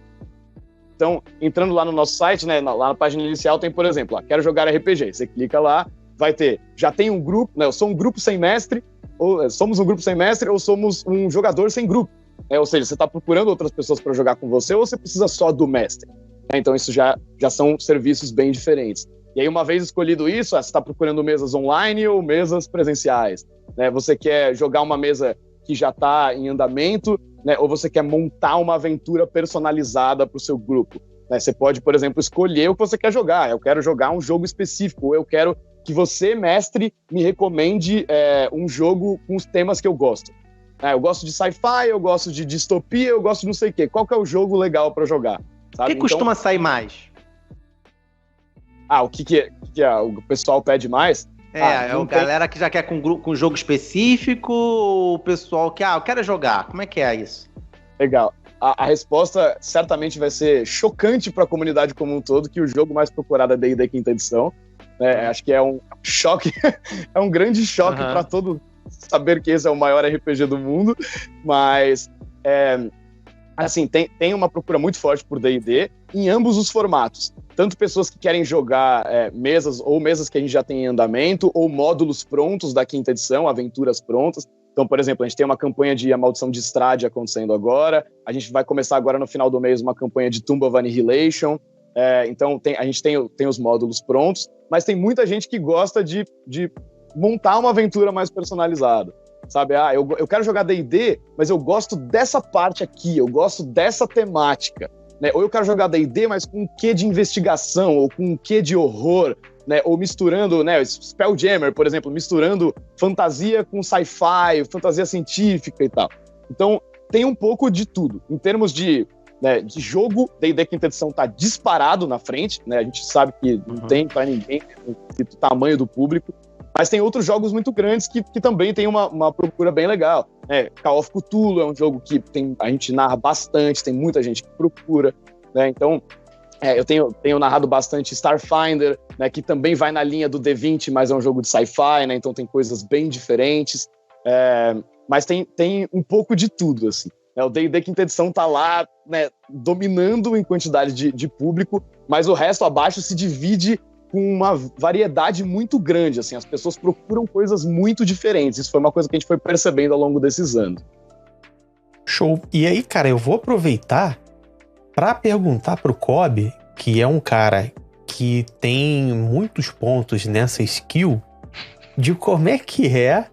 Então, entrando lá no nosso site, né, lá na página inicial tem, por exemplo, quero jogar RPG. Você clica lá, vai ter, já tem um grupo, né, eu sou um grupo sem mestre, ou somos um grupo sem mestre, ou somos um jogador sem grupo. Ou seja, você está procurando outras pessoas para jogar com você, ou você precisa só do mestre. Então, isso já são serviços bem diferentes. E aí, uma vez escolhido isso, você está procurando mesas online ou mesas presenciais. Né? Você quer jogar uma mesa que já está em andamento, né? Ou você quer montar uma aventura personalizada para o seu grupo. Né? Você pode, por exemplo, escolher o que você quer jogar. Eu quero jogar um jogo específico, ou eu quero que você, mestre, me recomende um jogo com os temas que eu gosto. Eu gosto de sci-fi, eu gosto de distopia, eu gosto de não sei o quê. Qual que é o jogo legal para jogar? O que costuma sair mais? O que o pessoal pede mais? A galera que já quer com jogo específico, ou o pessoal que, eu quero jogar. Como é que é isso? Legal. A resposta certamente vai ser chocante para a comunidade como um todo, que o jogo mais procurado é D&D Quinta Edição. Acho que é um choque, é um grande choque para todo saber que esse é o maior RPG do mundo, mas assim, tem uma procura muito forte por D&D em ambos os formatos. Tanto pessoas que querem jogar mesas que a gente já tem em andamento, ou módulos prontos da quinta edição, aventuras prontas. Então, por exemplo, a gente tem uma campanha de A Maldição de Strahd acontecendo agora, a gente vai começar agora no final do mês uma campanha de Tomb of Annihilation. Então, a gente tem os módulos prontos, mas tem muita gente que gosta de montar uma aventura mais personalizada. Sabe, eu quero jogar D&D, mas eu gosto dessa parte aqui, eu gosto dessa temática. Né? Ou eu quero jogar D&D, mas com um quê de investigação, ou com um quê de horror, né? Ou misturando, né, Spelljammer, por exemplo, misturando fantasia com sci-fi, fantasia científica e tal. Então, tem um pouco de tudo. Em termos de jogo, D&D Quinta Edição tá disparado na frente, né? A gente sabe que não tem pra ninguém o tamanho do público, mas tem outros jogos muito grandes que também tem uma procura bem legal. Call of Cthulhu é um jogo que a gente narra bastante, tem muita gente que procura, né? Então, eu tenho narrado bastante Starfinder, né, que também vai na linha do D20, mas é um jogo de sci-fi, né? Então tem coisas bem diferentes. Mas tem um pouco de tudo, assim. O D&D Quinta Edição tá lá, né, dominando em quantidade de público, mas o resto abaixo se divide com uma variedade muito grande, assim. As pessoas procuram coisas muito diferentes. Isso foi uma coisa que a gente foi percebendo ao longo desses anos. Show. E aí, cara, eu vou aproveitar para perguntar pro Kobe, que é um cara que tem muitos pontos nessa skill, de como é que é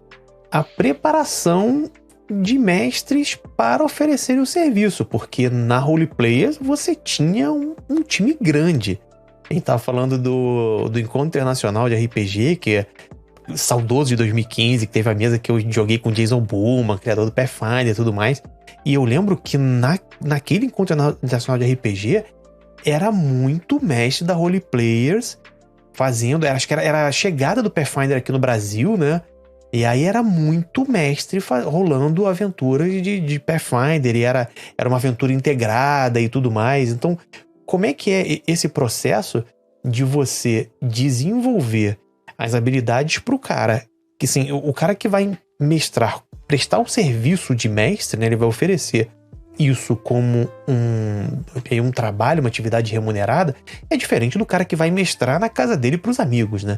a preparação de mestres para oferecerem o serviço, porque na Role Players você tinha um time grande. A gente tava falando do Encontro Internacional de RPG, que é saudoso, de 2015, que teve a mesa que eu joguei com Jason Bullman, criador do Pathfinder e tudo mais. E eu lembro que naquele Encontro Internacional de RPG era muito mestre da Role Players fazendo, acho que era a chegada do Pathfinder aqui no Brasil, né? E aí era muito mestre rolando aventuras de Pathfinder, e era uma aventura integrada e tudo mais. Então, como é que é esse processo de você desenvolver as habilidades pro cara? Que assim, o cara que vai mestrar, prestar um serviço de mestre, né? Ele vai oferecer isso como um trabalho, uma atividade remunerada, é diferente do cara que vai mestrar na casa dele pros amigos, né?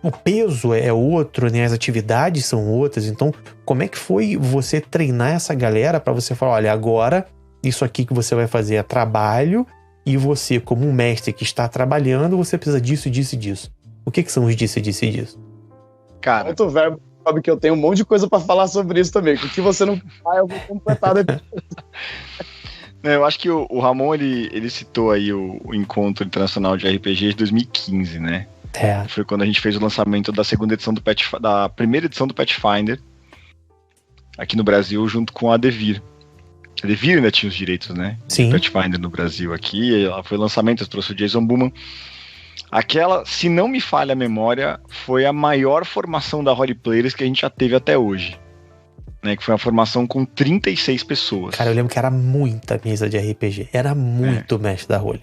O peso é outro, né? As atividades são outras. Então, como é que foi você treinar essa galera para você falar, olha, agora isso aqui que você vai fazer é trabalho, e você, como um mestre que está trabalhando, você precisa disso, disso e disso. O que são os disso, disso e disso? Cara, muito verbo, sabe que eu tenho um monte de coisa para falar sobre isso também. O que você não faz, eu vou completar depois. Eu acho que o Ramon, ele citou aí o Encontro Internacional de RPG de 2015, né? Foi quando a gente fez o lançamento da segunda edição da primeira edição do Pathfinder aqui no Brasil, junto com a Devir. A Devir ainda tinha os direitos, né? Sim. Do Pathfinder no Brasil aqui. Ela foi o lançamento, eu trouxe o Jason Bullman. Aquela, se não me falha a memória, foi a maior formação da Role Players que a gente já teve até hoje. Né? Que foi uma formação com 36 pessoas. Cara, eu lembro que era muita mesa de RPG. Era muito mestre da Role.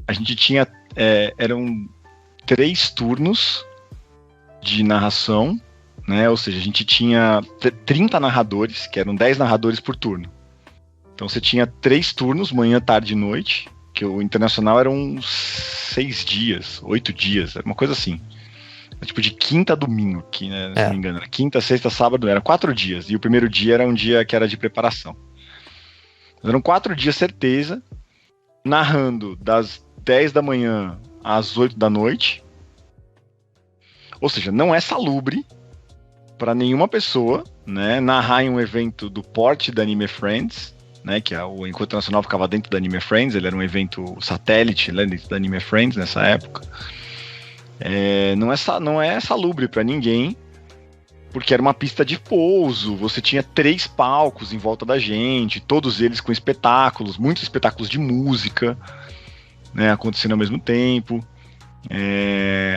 A gente tinha... eram 3 turnos de narração, né? Ou seja, a gente tinha 30 narradores, que eram 10 narradores por turno. Então você tinha 3 turnos, manhã, tarde e noite, que o internacional eram 6 dias, 8 dias, uma coisa assim. Tipo de quinta a domingo, que, né, se não me engano, era quinta, sexta, sábado, era 4 dias. E o primeiro dia era um dia que era de preparação. Eram 4 dias, certeza, narrando das 10 da manhã às 8 da noite. Ou seja, não é salubre para nenhuma pessoa, né, narrar em um evento do porte da Anime Friends, né, que o Encontro Internacional ficava dentro da Anime Friends, ele era um evento satélite, né, dentro da Anime Friends nessa época. Não é salubre para ninguém, porque era uma pista de pouso, você tinha 3 palcos em volta da gente, todos eles com espetáculos, muitos espetáculos de música, né, acontecendo ao mesmo tempo.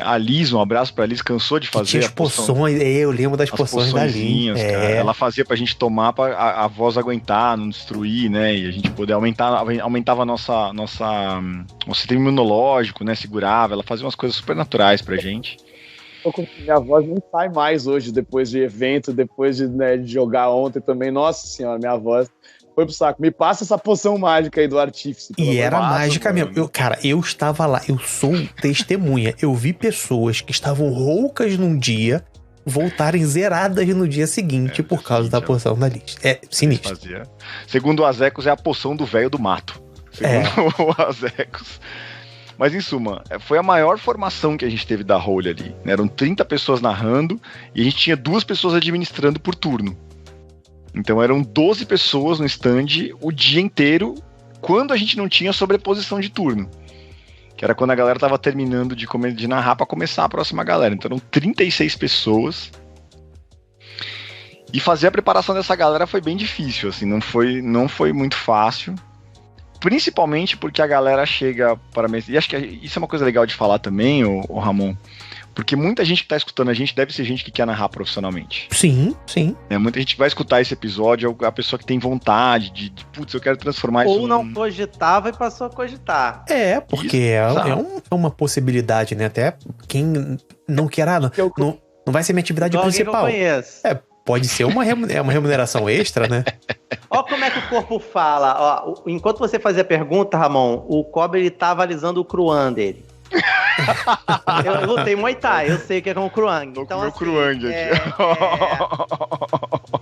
A Liz, um abraço pra Liz, cansou de fazer tinha as poções, eu lembro das poções da Liz. Ela fazia pra gente tomar pra a voz aguentar, não destruir, né? E a gente poder aumentava a nosso sistema imunológico, né? Segurava, ela fazia umas coisas super naturais pra gente. Minha voz não sai mais hoje, depois de evento, depois de jogar ontem também. Nossa senhora, minha voz foi pro saco. Me passa essa poção mágica aí do artífice. E era mágica mesmo. Eu estava lá, eu sou testemunha. Eu vi pessoas que estavam roucas num dia voltarem zeradas no dia seguinte por causa da poção da Liz. É sinistro. Segundo o Azecos, é a poção do velho do mato. Segundo o Azecos. Mas em suma, foi a maior formação que a gente teve da Role ali. Eram 30 pessoas narrando e a gente tinha 2 pessoas administrando por turno. Então eram 12 pessoas no stand o dia inteiro, quando a gente não tinha sobreposição de turno. Que era quando a galera tava terminando de narrar para começar a próxima galera. Então eram 36 pessoas. E fazer a preparação dessa galera foi bem difícil, assim, não foi muito fácil. Principalmente porque a galera chega para mim. E acho que isso é uma coisa legal de falar também, o Ramon. Porque muita gente que tá escutando a gente deve ser gente que quer narrar profissionalmente. Sim. Muita gente vai escutar esse episódio, é a pessoa que tem vontade de putz, eu quero transformar isso. Ou não cogitava e passou a cogitar. Porque é uma possibilidade, né? Até quem não quer, não vai ser minha atividade principal. Que eu conheço. Pode ser uma remuneração extra, né? Ó como é que o corpo fala. Ó, enquanto você fazia a pergunta, Ramon, o Kobe ele tava alisando o Kruan dele. Eu lutei Muay Thai, eu sei o que é um Kruang. Tô então, com assim, meu Kruang aqui.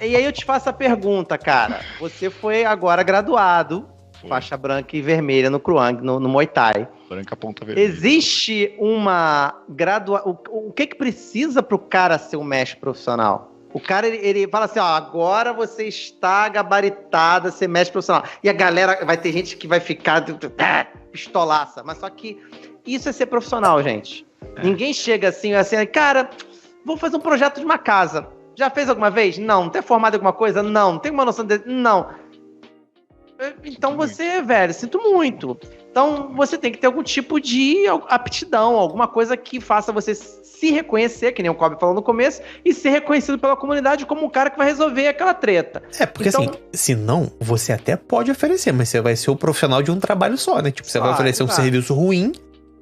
E aí eu te faço a pergunta, cara. Você foi agora graduado, faixa branca e vermelha no Kruang, no Muay Thai. Branca ponta vermelha. Existe uma graduação. O que precisa pro cara ser um mestre profissional? O cara, ele fala assim, ó, agora você está gabaritado a ser mestre profissional. E a galera, vai ter gente que vai ficar pistolaça. Mas só que isso é ser profissional, gente. Ninguém chega assim, cara, vou fazer um projeto de uma casa. Já fez alguma vez? Não. Tem formado em alguma coisa? Não. Tem uma noção de... Não. Então você, velho, sinto muito. Então você tem que ter algum tipo de aptidão, alguma coisa que faça você se reconhecer, que nem o Kobe falou no começo, e ser reconhecido pela comunidade como um cara que vai resolver aquela treta. Porque então, assim, se não, você até pode oferecer, mas você vai ser o profissional de um trabalho só, né? Tipo, você vai oferecer um serviço ruim,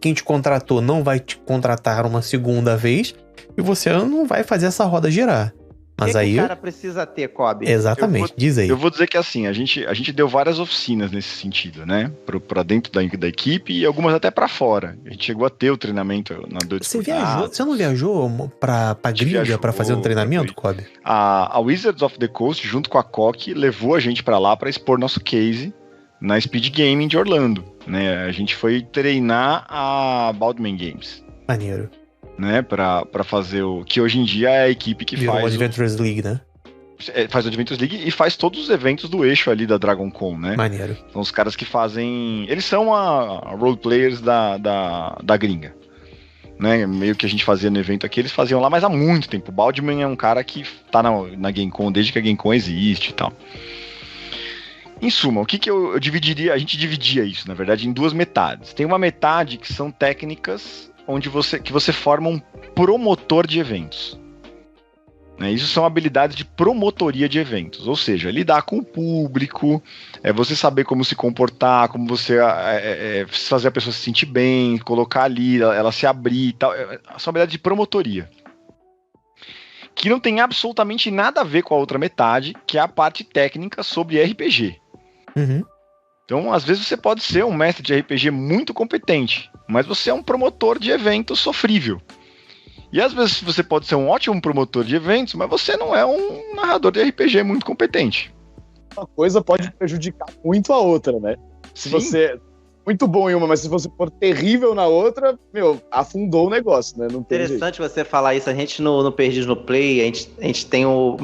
quem te contratou não vai te contratar uma segunda vez, e você não vai fazer essa roda girar. Mas aí o cara precisa ter, Kobe? Exatamente, diz aí. Eu vou dizer que assim, a gente deu várias oficinas nesse sentido, né? Pra dentro da equipe e algumas até pra fora. A gente chegou a ter o treinamento na Você não viajou pra gringa pra fazer um treinamento, Kobe? A Wizards of the Coast, junto com a Koch, levou a gente pra lá pra expor nosso case na Speed Gaming de Orlando, né? A gente foi treinar a Baldman Games. Maneiro. Né, pra fazer o que hoje em dia é a equipe que faz o Adventures League, né? Faz o Adventures League e faz todos os eventos do eixo ali da DragonCon, né? Maneiro. São os caras que fazem... Eles são a roleplayers da gringa, né? Meio que a gente fazia no evento aqui, eles faziam lá, mas há muito tempo. O Baldman é um cara que tá na GameCon desde que a GameCon existe e tal. Em suma, o que eu dividiria... A gente dividia isso, na verdade, em duas metades. Tem uma metade que são técnicas onde você forma um promotor de eventos. Isso são habilidades de promotoria de eventos, ou seja, lidar com o público, você saber como se comportar, como você fazer a pessoa se sentir bem, colocar ali, ela se abrir e tal. São habilidades de promotoria. Que não tem absolutamente nada a ver com a outra metade, que é a parte técnica sobre RPG. Uhum. Então, às vezes você pode ser um mestre de RPG muito competente, mas você é um promotor de eventos sofrível. E às vezes você pode ser um ótimo promotor de eventos, mas você não é um narrador de RPG muito competente. Uma coisa pode prejudicar muito a outra, né? Se você muito bom em uma, mas se você for terrível na outra, afundou o negócio, né? Não tem Interessante jeito. Você falar isso. A gente no Perdidos no Play, a gente tem o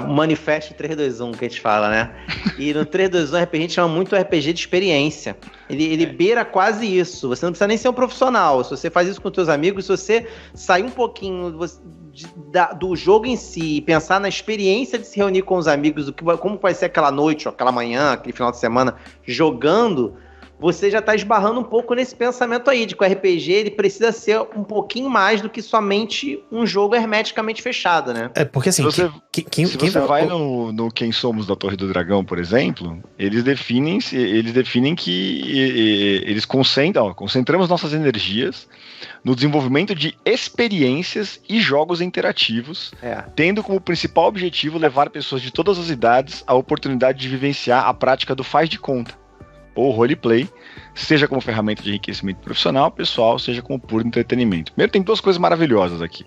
Manifesto 321 que a gente fala, né? E no 321 RPG a gente chama muito RPG de experiência. Ele beira quase isso. Você não precisa nem ser um profissional. Se você faz isso com os seus amigos, se você sair um pouquinho do jogo em si e pensar na experiência de se reunir com os amigos, como vai ser aquela noite, ou aquela manhã, aquele final de semana, jogando, você já está esbarrando um pouco nesse pensamento aí, de que o RPG ele precisa ser um pouquinho mais do que somente um jogo hermeticamente fechado, né? Porque assim, se você vai no Quem Somos da Torre do Dragão, por exemplo, eles definem que eles concentramos nossas energias no desenvolvimento de experiências e jogos interativos, tendo como principal objetivo levar pessoas de todas as idades à oportunidade de vivenciar a prática do faz de conta, ou roleplay, seja como ferramenta de enriquecimento profissional, pessoal, seja como puro entretenimento. Primeiro, tem duas coisas maravilhosas aqui.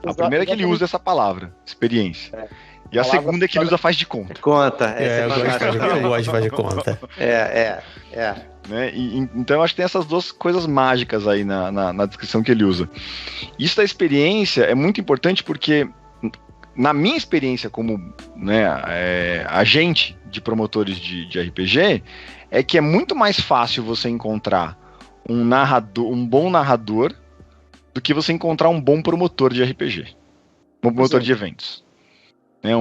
A primeira é que ele usa essa palavra, experiência. E a segunda é que ele usa faz de conta. Eu gosto de faz de conta. Né? Então eu acho que tem essas duas coisas mágicas aí na descrição que ele usa. Isso da experiência é muito importante porque, na minha experiência como agente de promotores de RPG, é que é muito mais fácil você encontrar um bom narrador do que você encontrar um bom promotor de RPG. Um bom promotor de eventos. Né?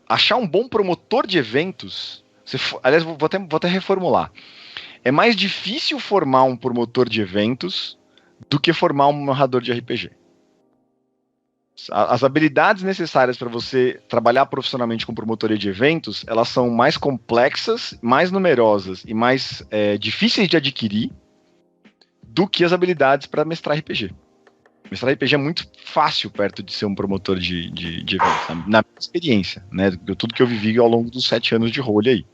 Achar um bom promotor de eventos. Aliás, vou até reformular. É mais difícil formar um promotor de eventos do que formar um narrador de RPG. As habilidades necessárias para você trabalhar profissionalmente com promotoria de eventos, elas são mais complexas, mais numerosas e mais difíceis de adquirir do que as habilidades para mestrar RPG. Mestrar RPG é muito fácil perto de ser um promotor de eventos, na minha experiência, né? Tudo que eu vivi ao longo dos 7 anos de role aí.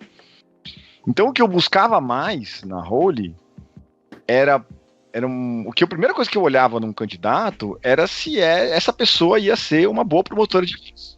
Então o que eu buscava mais na role era a primeira coisa que eu olhava num candidato era se essa pessoa ia ser uma boa promotora de eventos.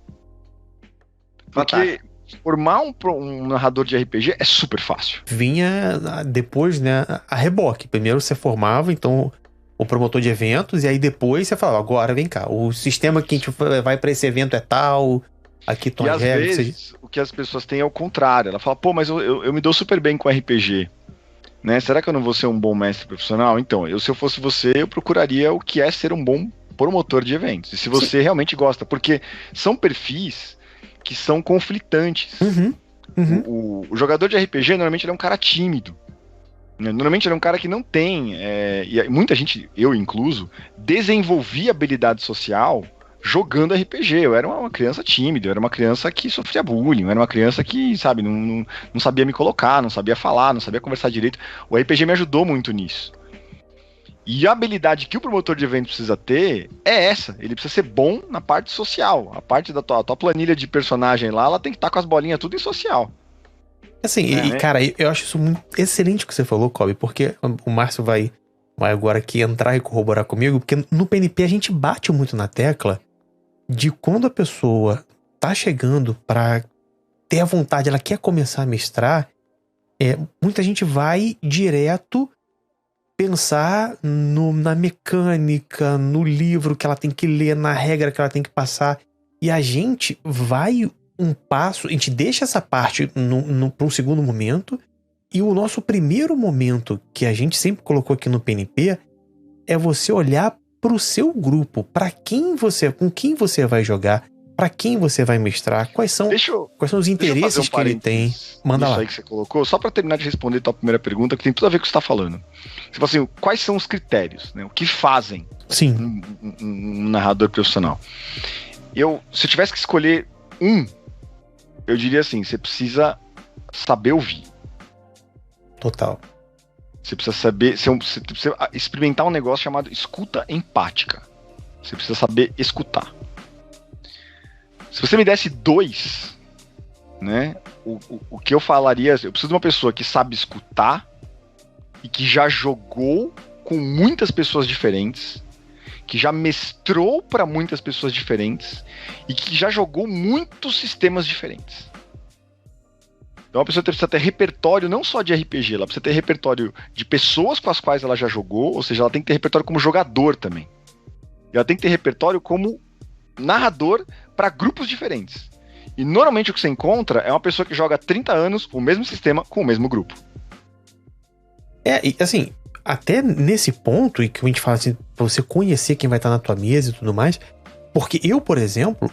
Porque formar um narrador de RPG é super fácil. Vinha depois, né, a reboque. Primeiro você formava, então, o promotor de eventos, e aí depois você falava, agora vem cá, o sistema que a gente vai pra esse evento é tal, aqui estão as regras. E às vezes, o que as pessoas têm é o contrário. Ela fala, pô, mas eu me dou super bem com RPG. Né? Será que eu não vou ser um bom mestre profissional? Então, se eu fosse você, eu procuraria o que é ser um bom promotor de eventos. E se você realmente gosta, porque são perfis que são conflitantes. O jogador de RPG, normalmente, ele é um cara tímido. Né? Normalmente, ele é um cara que não tem... e muita gente, eu incluso, desenvolvia habilidade social jogando RPG. Eu era uma criança tímida, eu era uma criança que sofria bullying, eu era uma criança que, sabe, não sabia me colocar, não sabia falar, não sabia conversar direito. O RPG me ajudou muito nisso. E a habilidade que o promotor de evento precisa ter é essa. Ele precisa ser bom na parte social. A parte da tua planilha de personagem lá, ela tem que estar com as bolinhas tudo em social. Assim, cara, eu acho isso muito excelente o que você falou, Kobe, porque o Márcio vai agora aqui entrar e corroborar comigo, porque no PNP a gente bate muito na tecla de quando a pessoa tá chegando pra ter a vontade, ela quer começar a mestrar, muita gente vai direto pensar na mecânica, no livro que ela tem que ler, na regra que ela tem que passar, e a gente vai um passo, a gente deixa essa parte para um segundo momento, e o nosso primeiro momento, que a gente sempre colocou aqui no PNP, é você olhar pro seu grupo, com quem você vai jogar, para quem você vai mestrar, quais são os interesses que ele tem. Manda lá. Isso aí que você colocou, só para terminar de responder a tua primeira pergunta, que tem tudo a ver com o que você está falando. Você fala assim, quais são os critérios, né? O que fazem um narrador profissional? Se eu tivesse que escolher eu diria assim, você precisa saber ouvir. Total. Você precisa saber, você precisa experimentar um negócio chamado escuta empática. Você precisa saber escutar. Se você me desse 2, né, o que eu falaria, eu preciso de uma pessoa que sabe escutar e que já jogou com muitas pessoas diferentes, que já mestrou para muitas pessoas diferentes e que já jogou muitos sistemas diferentes. Então a pessoa precisa ter repertório não só de RPG, ela precisa ter repertório de pessoas com as quais ela já jogou, ou seja, ela tem que ter repertório como jogador também. E ela tem que ter repertório como narrador para grupos diferentes. E normalmente o que você encontra é uma pessoa que joga há 30 anos o mesmo sistema com o mesmo grupo. E assim, até nesse ponto, e que a gente fala assim, pra você conhecer quem vai estar na tua mesa e tudo mais, porque eu, por exemplo,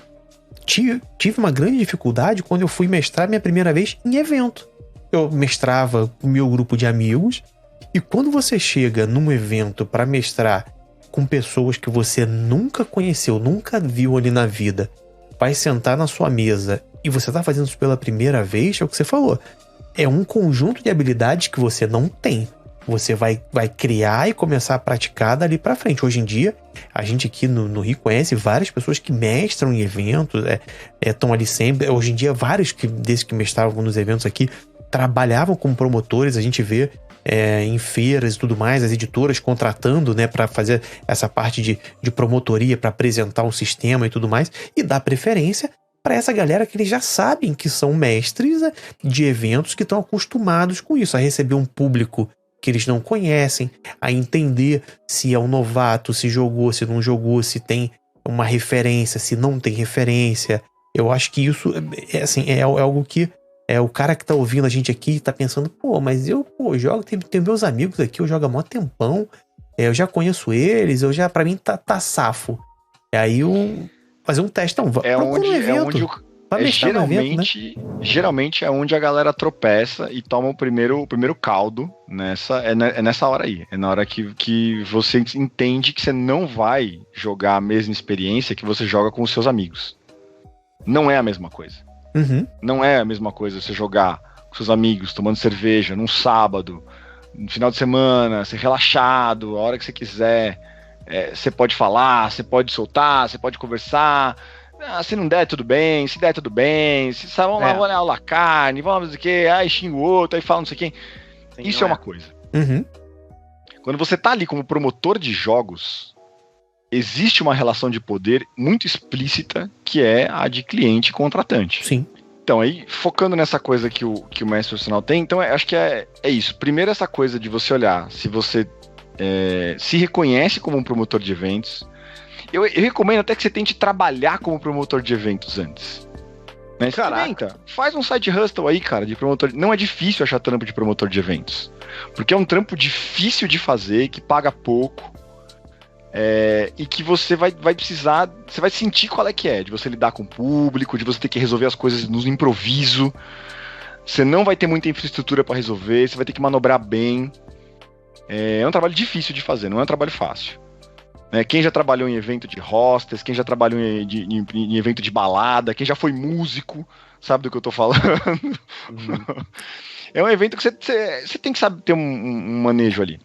tive uma grande dificuldade quando eu fui mestrar minha primeira vez em evento. Eu mestrava com o meu grupo de amigos, e quando você chega num evento para mestrar com pessoas que você nunca conheceu, nunca viu ali na vida, vai sentar na sua mesa e você tá fazendo isso pela primeira vez, é o que você falou. É um conjunto de habilidades que você não tem. Você vai criar e começar a praticar dali pra frente. Hoje em dia, a gente aqui no Rio conhece várias pessoas que mestram em eventos, estão ali sempre. Hoje em dia, vários desses que mestravam nos eventos aqui trabalhavam como promotores. A gente vê em feiras e tudo mais, as editoras contratando, né, para fazer essa parte de promotoria, para apresentar um sistema e tudo mais, e dar preferência para essa galera que eles já sabem que são mestres de eventos, que estão acostumados com isso, a receber um público que eles não conhecem, a entender se é um novato, se jogou, se não jogou, se tem uma referência, se não tem referência. Eu acho que isso é algo que o cara que tá ouvindo a gente aqui tá pensando, mas eu jogo, tem meus amigos aqui, eu jogo há mó tempão, eu já conheço eles, pra mim tá safo. E aí fazer um teste, não, é onde Geralmente é onde a galera tropeça e toma o primeiro caldo nessa hora aí. É na hora que você entende que você não vai jogar a mesma experiência que você joga com os seus amigos. Não é a mesma coisa. Uhum. Não é a mesma coisa você jogar com seus amigos, tomando cerveja, num sábado, no final de semana, ser relaxado, a hora que você quiser. Você pode falar, você pode soltar, você pode conversar. Se não der, tudo bem. Se der, tudo bem. Vamos lá, vamos olhar a carne, vamos dizer o que, aí xinga o outro, aí fala não sei quem. Sim, isso é uma coisa. Uhum. Quando você tá ali como promotor de jogos, existe uma relação de poder muito explícita, que é a de cliente e contratante. Sim. Então, aí, focando nessa coisa que o mestre profissional tem, então acho que é isso. Primeiro, essa coisa de você olhar se você se reconhece como um promotor de eventos. Eu recomendo até que você tente trabalhar como promotor de eventos antes. Né? Experimenta. Faz um side hustle aí, cara, de promotor. Não é difícil achar trampo de promotor de eventos. Porque é um trampo difícil de fazer, que paga pouco. E que você vai precisar. Você vai sentir qual é que é. De você lidar com o público, de você ter que resolver as coisas no improviso. Você não vai ter muita infraestrutura para resolver, você vai ter que manobrar bem. É um trabalho difícil de fazer, não é um trabalho fácil. Quem já trabalhou em evento de hostess, quem já trabalhou em evento de balada, quem já foi músico, sabe do que eu tô falando? É um evento que você tem que saber ter um manejo ali.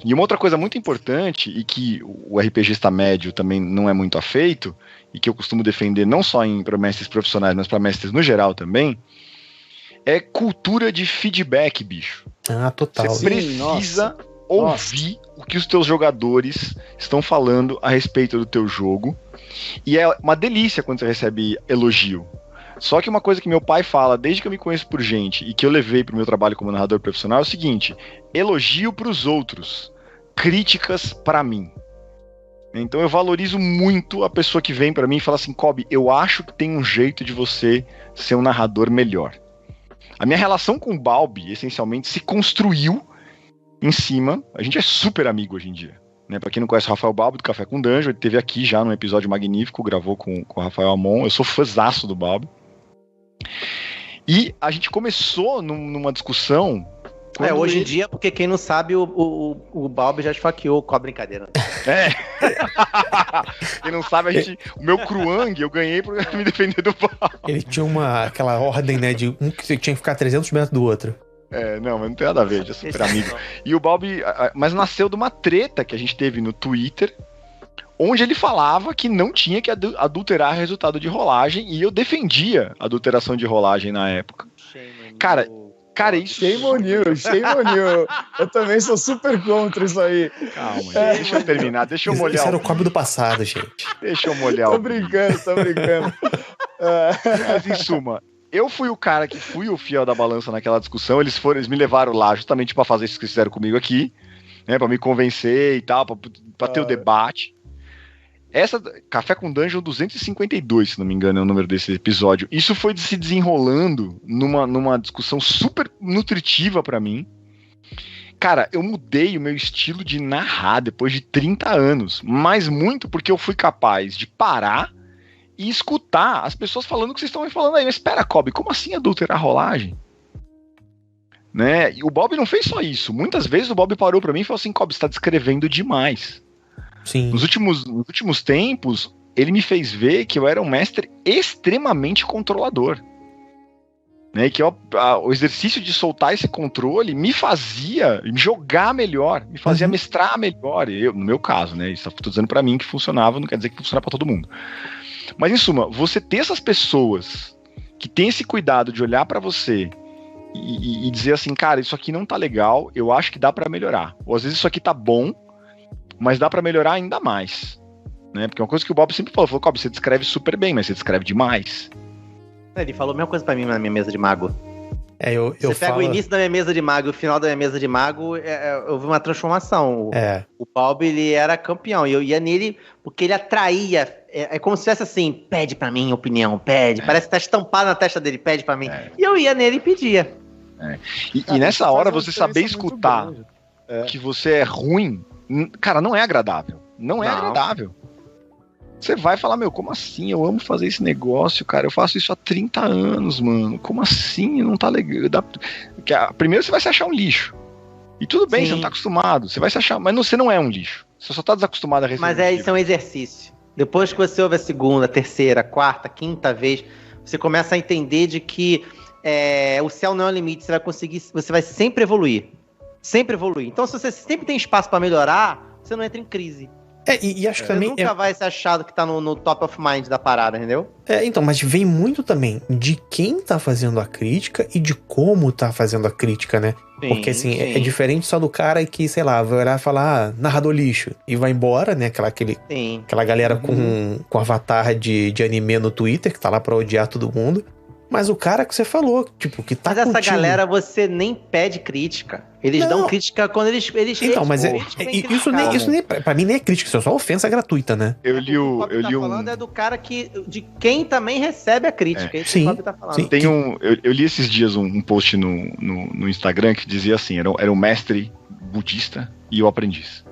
E uma outra coisa muito importante, e que o RPGista médio também não é muito afeito, e que eu costumo defender não só para mestres profissionais, mas para mestres no geral também, é cultura de feedback, bicho. Ah, total. Você precisa ouvir o que os teus jogadores estão falando a respeito do teu jogo. E é uma delícia quando você recebe elogio. Só que uma coisa que meu pai fala, desde que eu me conheço por gente, e que eu levei pro meu trabalho como narrador profissional, é o seguinte: elogio pros outros, críticas pra mim. Então eu valorizo muito a pessoa que vem pra mim e fala assim: Kobe, eu acho que tem um jeito de você ser um narrador melhor. A minha relação com o Balbi, essencialmente, se construiu em cima. A gente é super amigo hoje em dia. Né? Pra quem não conhece o Rafael Balbi do Café com Dungeon, ele esteve aqui já num episódio magnífico, gravou com o Rafael Amon. Eu sou fãzaço do Balbi. E a gente começou numa discussão. Hoje em dia, porque quem não sabe, o Balbi já esfaqueou com a brincadeira. Quem não sabe, o meu Kruang eu ganhei pra me defender do Balbi. Ele tinha aquela ordem, né, de um que tinha que ficar 300 metros do outro. Não, mas não tem nada a ver, a gente é super amigo. E o Balbi, mas nasceu de uma treta que a gente teve no Twitter, onde ele falava que não tinha que adulterar resultado de rolagem, e eu defendia a adulteração de rolagem na época. Cara, isso... Shame on you. Eu também sou super contra isso aí. Calma, gente, deixa eu terminar, deixa eu molhar. Isso era o Kobe do passado, gente. Deixa eu molhar. Tô brincando. Mas em suma, eu fui o cara que fui o fiel da balança naquela discussão, eles me levaram lá justamente pra fazer isso que eles fizeram comigo aqui, né, pra me convencer e tal, pra ter o debate. Café com Dungeon 252, se não me engano, é o número desse episódio. Isso foi se desenrolando numa discussão super nutritiva pra mim. Cara, eu mudei o meu estilo de narrar depois de 30 anos, mas muito porque eu fui capaz de parar e escutar as pessoas falando o que vocês estão me falando aí. Mas espera, Kobe, como assim adulterar a rolagem? Né? E o Bob não fez só isso. Muitas vezes o Bob parou pra mim e falou assim: Kobe, você tá descrevendo demais. Sim. Nos últimos tempos, ele me fez ver que eu era um mestre extremamente controlador. Né? Que o exercício de soltar esse controle me fazia jogar melhor, me fazia mestrar melhor. No meu caso, né? Isso tô dizendo pra mim que funcionava, não quer dizer que funciona pra todo mundo. Mas em suma, você ter essas pessoas que têm esse cuidado de olhar pra você e dizer assim: cara, isso aqui não tá legal, eu acho que dá pra melhorar. Ou às vezes isso aqui tá bom, mas dá pra melhorar ainda mais, né? Porque uma coisa que o Bob sempre falou, Kobe, você descreve super bem, mas você descreve demais. Ele falou a mesma coisa pra mim na minha mesa de mago. Você pega o início da minha mesa de mago e o final da minha mesa de mago, eu vi uma transformação. O Bob, ele era campeão, e eu ia nele porque ele atraía. É como se fosse assim: pede pra mim opinião, pede. Parece que tá estampado na testa dele, pede pra mim. E eu ia nele e pedia. E nessa hora, você saber escutar que você é ruim, cara, não é agradável. Não é agradável. Você vai falar, meu, como assim? Eu amo fazer esse negócio, cara. Eu faço isso há 30 anos, mano. Como assim? Não tá legal. Primeiro você vai se achar um lixo. E tudo bem, você não tá acostumado. Você vai se achar, mas você não é um lixo. Você só tá desacostumado a receber. Mas isso é um exercício. Depois que você ouve a segunda, terceira, quarta, quinta vez, você começa a entender de que o céu não é o limite. Você vai sempre evoluir. Sempre evoluir. Então, se você sempre tem espaço pra melhorar, você não entra em crise. E acho que também. Você nunca vai ser achado que tá no top of mind da parada, entendeu? Então, mas vem muito também de quem tá fazendo a crítica e de como tá fazendo a crítica, né? Sim, porque assim, é diferente só do cara que, sei lá, vai olhar e falar, narrador lixo, e vai embora, né? Aquela galera com avatar de anime no Twitter, que tá lá pra odiar todo mundo. Mas o cara que você falou, tipo, que tá Mas essa contigo. galera, você nem pede crítica. Eles dão crítica quando eles então, mas isso nem, pra mim nem é crítica, isso é só ofensa gratuita, né? O que o Cobb tá falando é do cara de quem também recebe a crítica. Isso que o Cobb tá falando. Sim. Eu li esses dias um post no Instagram que dizia assim, era o mestre budista e o aprendiz.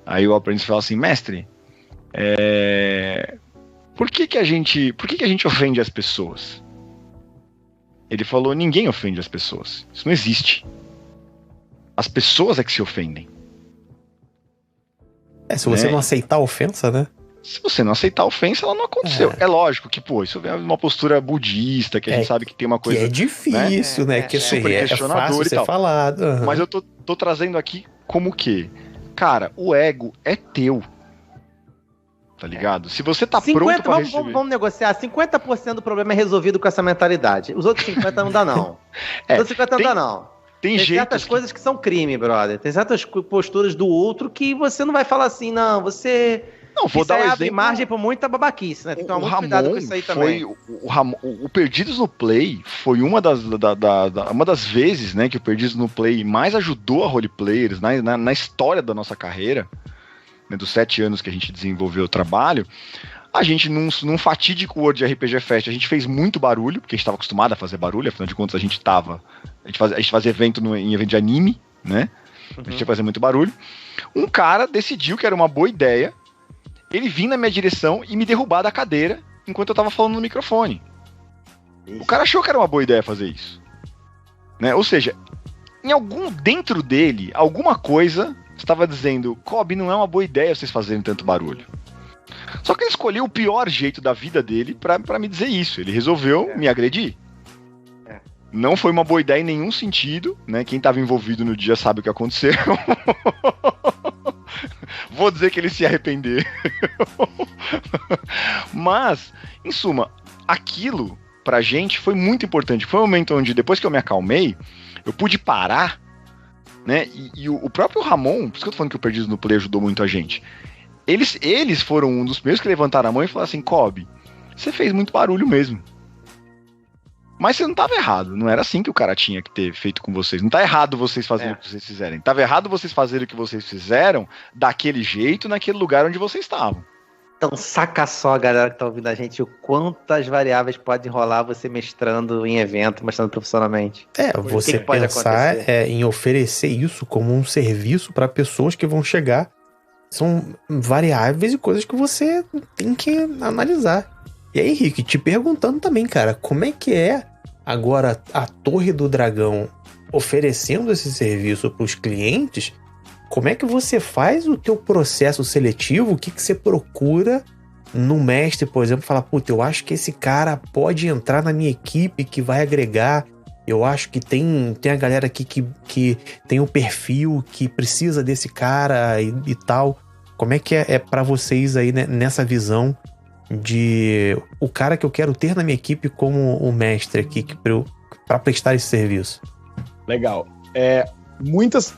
Aí o aprendiz fala assim, mestre, por que a gente ofende as pessoas? Ele falou, ninguém ofende as pessoas. Isso não existe. As pessoas é que se ofendem. Se você não aceitar a ofensa, né? Se você não aceitar a ofensa, ela não aconteceu. É lógico que, isso é uma postura budista, que a gente sabe que tem uma coisa... Que é difícil, né? Que super questionador fácil ser falado. Uhum. Mas eu tô trazendo aqui como que? Cara, o ego é teu. Tá ligado? Se você tá pronto pra receber... Vamos negociar. 50% do problema é resolvido com essa mentalidade. Os outros 50% não dá, não. Os outros 50% não dá, não. Tem certas coisas que são crime, brother. Tem certas posturas do outro que você não vai falar assim, não, você... Não, vou dar um exemplo. Abre margem pra muita babaquice, né? Tem que tomar muito cuidado com isso aí também. O Perdidos no Play foi uma das vezes, né, que o Perdidos no Play mais ajudou a roleplayers na história da nossa carreira, né, dos 7 anos que a gente desenvolveu o trabalho. A gente, num fatídico World RPG Fest, a gente fez muito barulho, porque a gente estava acostumado a fazer barulho, afinal de contas a gente fazia evento em evento de anime, né? A gente ia fazer muito barulho. Um cara decidiu que era uma boa ideia ele vir na minha direção e me derrubar da cadeira enquanto eu tava falando no microfone. O cara achou que era uma boa ideia fazer isso. Né? Ou seja, dentro dele, alguma coisa estava dizendo, Cobb, não é uma boa ideia vocês fazerem tanto barulho. Só que ele escolheu o pior jeito da vida dele pra me dizer isso. Ele resolveu me agredir. Não foi uma boa ideia em nenhum sentido, né? Quem estava envolvido no dia sabe o que aconteceu. Vou dizer que ele se arrependeu. Mas, em suma, aquilo pra gente foi muito importante. Foi um momento onde, depois que eu me acalmei, eu pude parar, né? E o próprio Ramon, por isso que eu tô falando que o Perdidos no Play ajudou muito a gente. Eles foram um dos primeiros que levantaram a mão e falaram assim, Cobb, você fez muito barulho mesmo. Mas você não estava errado, não era assim que o cara tinha que ter feito com vocês. Não tá errado vocês fazerem o que vocês fizerem. Tava errado vocês fazerem o que vocês fizeram daquele jeito, naquele lugar onde vocês estavam. Então saca só, galera que tá ouvindo a gente, o quantas variáveis pode rolar você mestrando em evento, mestrando profissionalmente. Você pensar em oferecer isso como um serviço para pessoas que vão chegar. São variáveis e coisas que você tem que analisar. E aí, Henrique, te perguntando também, cara, como é que é agora a Torre do Dragão oferecendo esse serviço para os clientes? Como é que você faz o teu processo seletivo? O que você procura no mestre, por exemplo, falar, puta, eu acho que esse cara pode entrar na minha equipe que vai agregar. Eu acho que tem a galera aqui que tem o perfil que precisa desse cara e tal. Como é que é para vocês aí, né, nessa visão de o cara que eu quero ter na minha equipe como o mestre aqui para prestar esse serviço? Legal. Muitas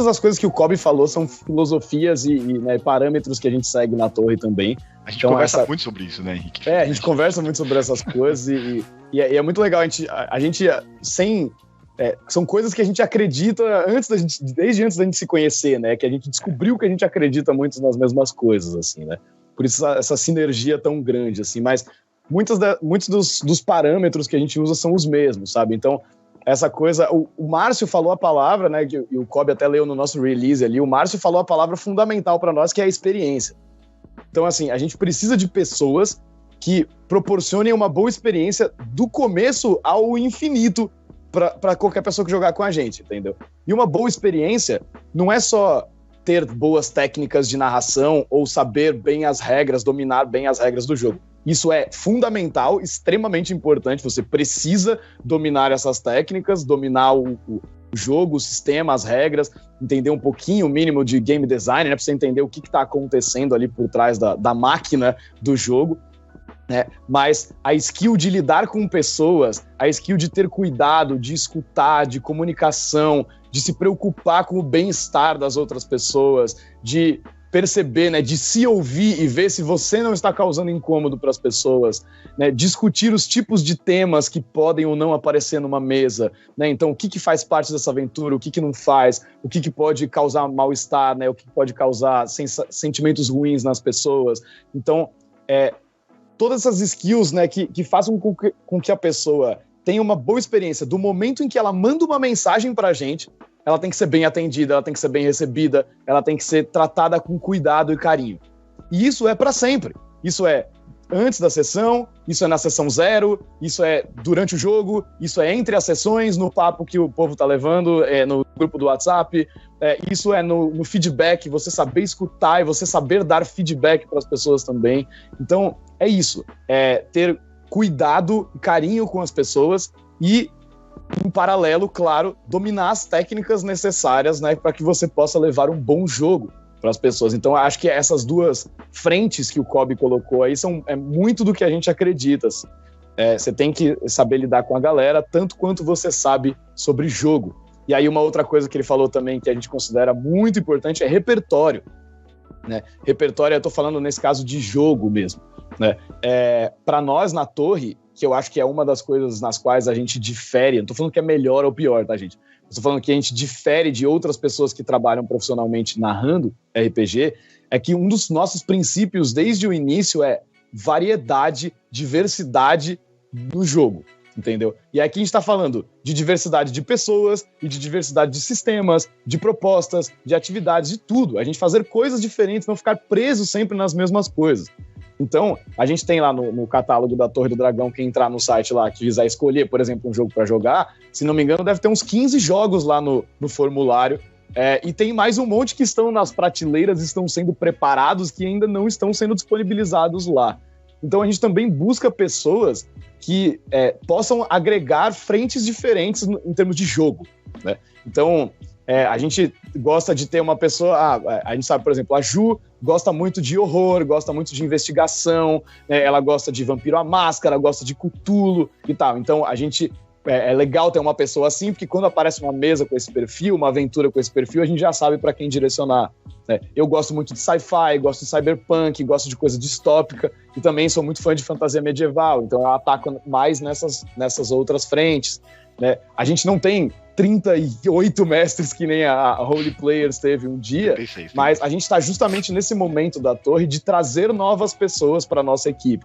das coisas que o Cobb falou são filosofias e né, parâmetros que a gente segue na torre também. A gente conversa muito sobre isso, né, Henrique? A gente conversa muito sobre essas coisas e é muito legal. A gente são coisas que a gente acredita desde antes da gente se conhecer, né? Que a gente descobriu que a gente acredita muito nas mesmas coisas, assim, né? Por isso essa sinergia tão grande, assim. Mas muitos dos parâmetros que a gente usa são os mesmos, sabe? Então, essa coisa... O Márcio falou a palavra, né? E o Cobb até leu no nosso release ali. O Márcio falou a palavra fundamental para nós, que é a experiência. Então, assim, a gente precisa de pessoas que proporcionem uma boa experiência do começo ao infinito para qualquer pessoa que jogar com a gente, entendeu? E uma boa experiência não é só ter boas técnicas de narração ou saber bem as regras, dominar bem as regras do jogo. Isso é fundamental, extremamente importante. Você precisa dominar essas técnicas, dominar o jogo, o sistema, as regras, entender um pouquinho o mínimo de game design, né, para você entender o que está acontecendo ali por trás da máquina do jogo. Mas a skill de lidar com pessoas, a skill de ter cuidado, de escutar, de comunicação, de se preocupar com o bem-estar das outras pessoas, de perceber, né, de se ouvir e ver se você não está causando incômodo para as pessoas, né, discutir os tipos de temas que podem ou não aparecer numa mesa, né, então o que faz parte dessa aventura, o que não faz, o que pode causar mal-estar, né, o que pode causar sentimentos ruins nas pessoas. Então, todas essas skills, né, que façam com que a pessoa tenha uma boa experiência do momento em que ela manda uma mensagem pra gente, ela tem que ser bem atendida, ela tem que ser bem recebida, ela tem que ser tratada com cuidado e carinho. E isso é pra sempre. Isso é antes da sessão, isso é na sessão 0, isso é durante o jogo, isso é entre as sessões, no papo que o povo tá levando, no grupo do WhatsApp, isso é no feedback, você saber escutar e você saber dar feedback para as pessoas também. Então, é isso. Ter cuidado e carinho com as pessoas e, em paralelo, claro, dominar as técnicas necessárias, né, para que você possa levar um bom jogo para as pessoas. Então, acho que essas duas frentes que o Kobe colocou aí é muito do que a gente acredita. Você tem que saber lidar com a galera tanto quanto você sabe sobre jogo. E aí uma outra coisa que ele falou também que a gente considera muito importante é repertório. Né? Repertório, eu tô falando nesse caso de jogo mesmo. Né? Para nós na Torre, que eu acho que é uma das coisas nas quais a gente difere, não tô falando que é melhor ou pior, tá, gente? Estou falando que a gente difere de outras pessoas que trabalham profissionalmente narrando RPG, é que um dos nossos princípios desde o início é variedade, diversidade no jogo, entendeu? E aqui a gente está falando de diversidade de pessoas e de diversidade de sistemas, de propostas, de atividades, de tudo. A gente fazer coisas diferentes, não ficar preso sempre nas mesmas coisas. Então, a gente tem lá no catálogo da Torre do Dragão, quem entrar no site lá, que quiser escolher, por exemplo, um jogo para jogar, se não me engano, deve ter uns 15 jogos lá no formulário, e tem mais um monte que estão nas prateleiras, estão sendo preparados, que ainda não estão sendo disponibilizados lá. Então, a gente também busca pessoas que possam agregar frentes diferentes em termos de jogo, né? Então, a gente gosta de ter uma pessoa... a gente sabe, por exemplo, a Ju gosta muito de horror, gosta muito de investigação, né? Ela gosta de Vampiro à Máscara, gosta de Cthulhu e tal. Então, a gente... É legal ter uma pessoa assim, porque quando aparece uma mesa com esse perfil, uma aventura com esse perfil, a gente já sabe para quem direcionar. Né? Eu gosto muito de sci-fi, gosto de cyberpunk, gosto de coisa distópica, e também sou muito fã de fantasia medieval, então eu ataco mais nessas outras frentes. Né? A gente não tem 38 mestres que nem a Holy Players teve um dia, mas a gente está justamente nesse momento da Torre de trazer novas pessoas para a nossa equipe.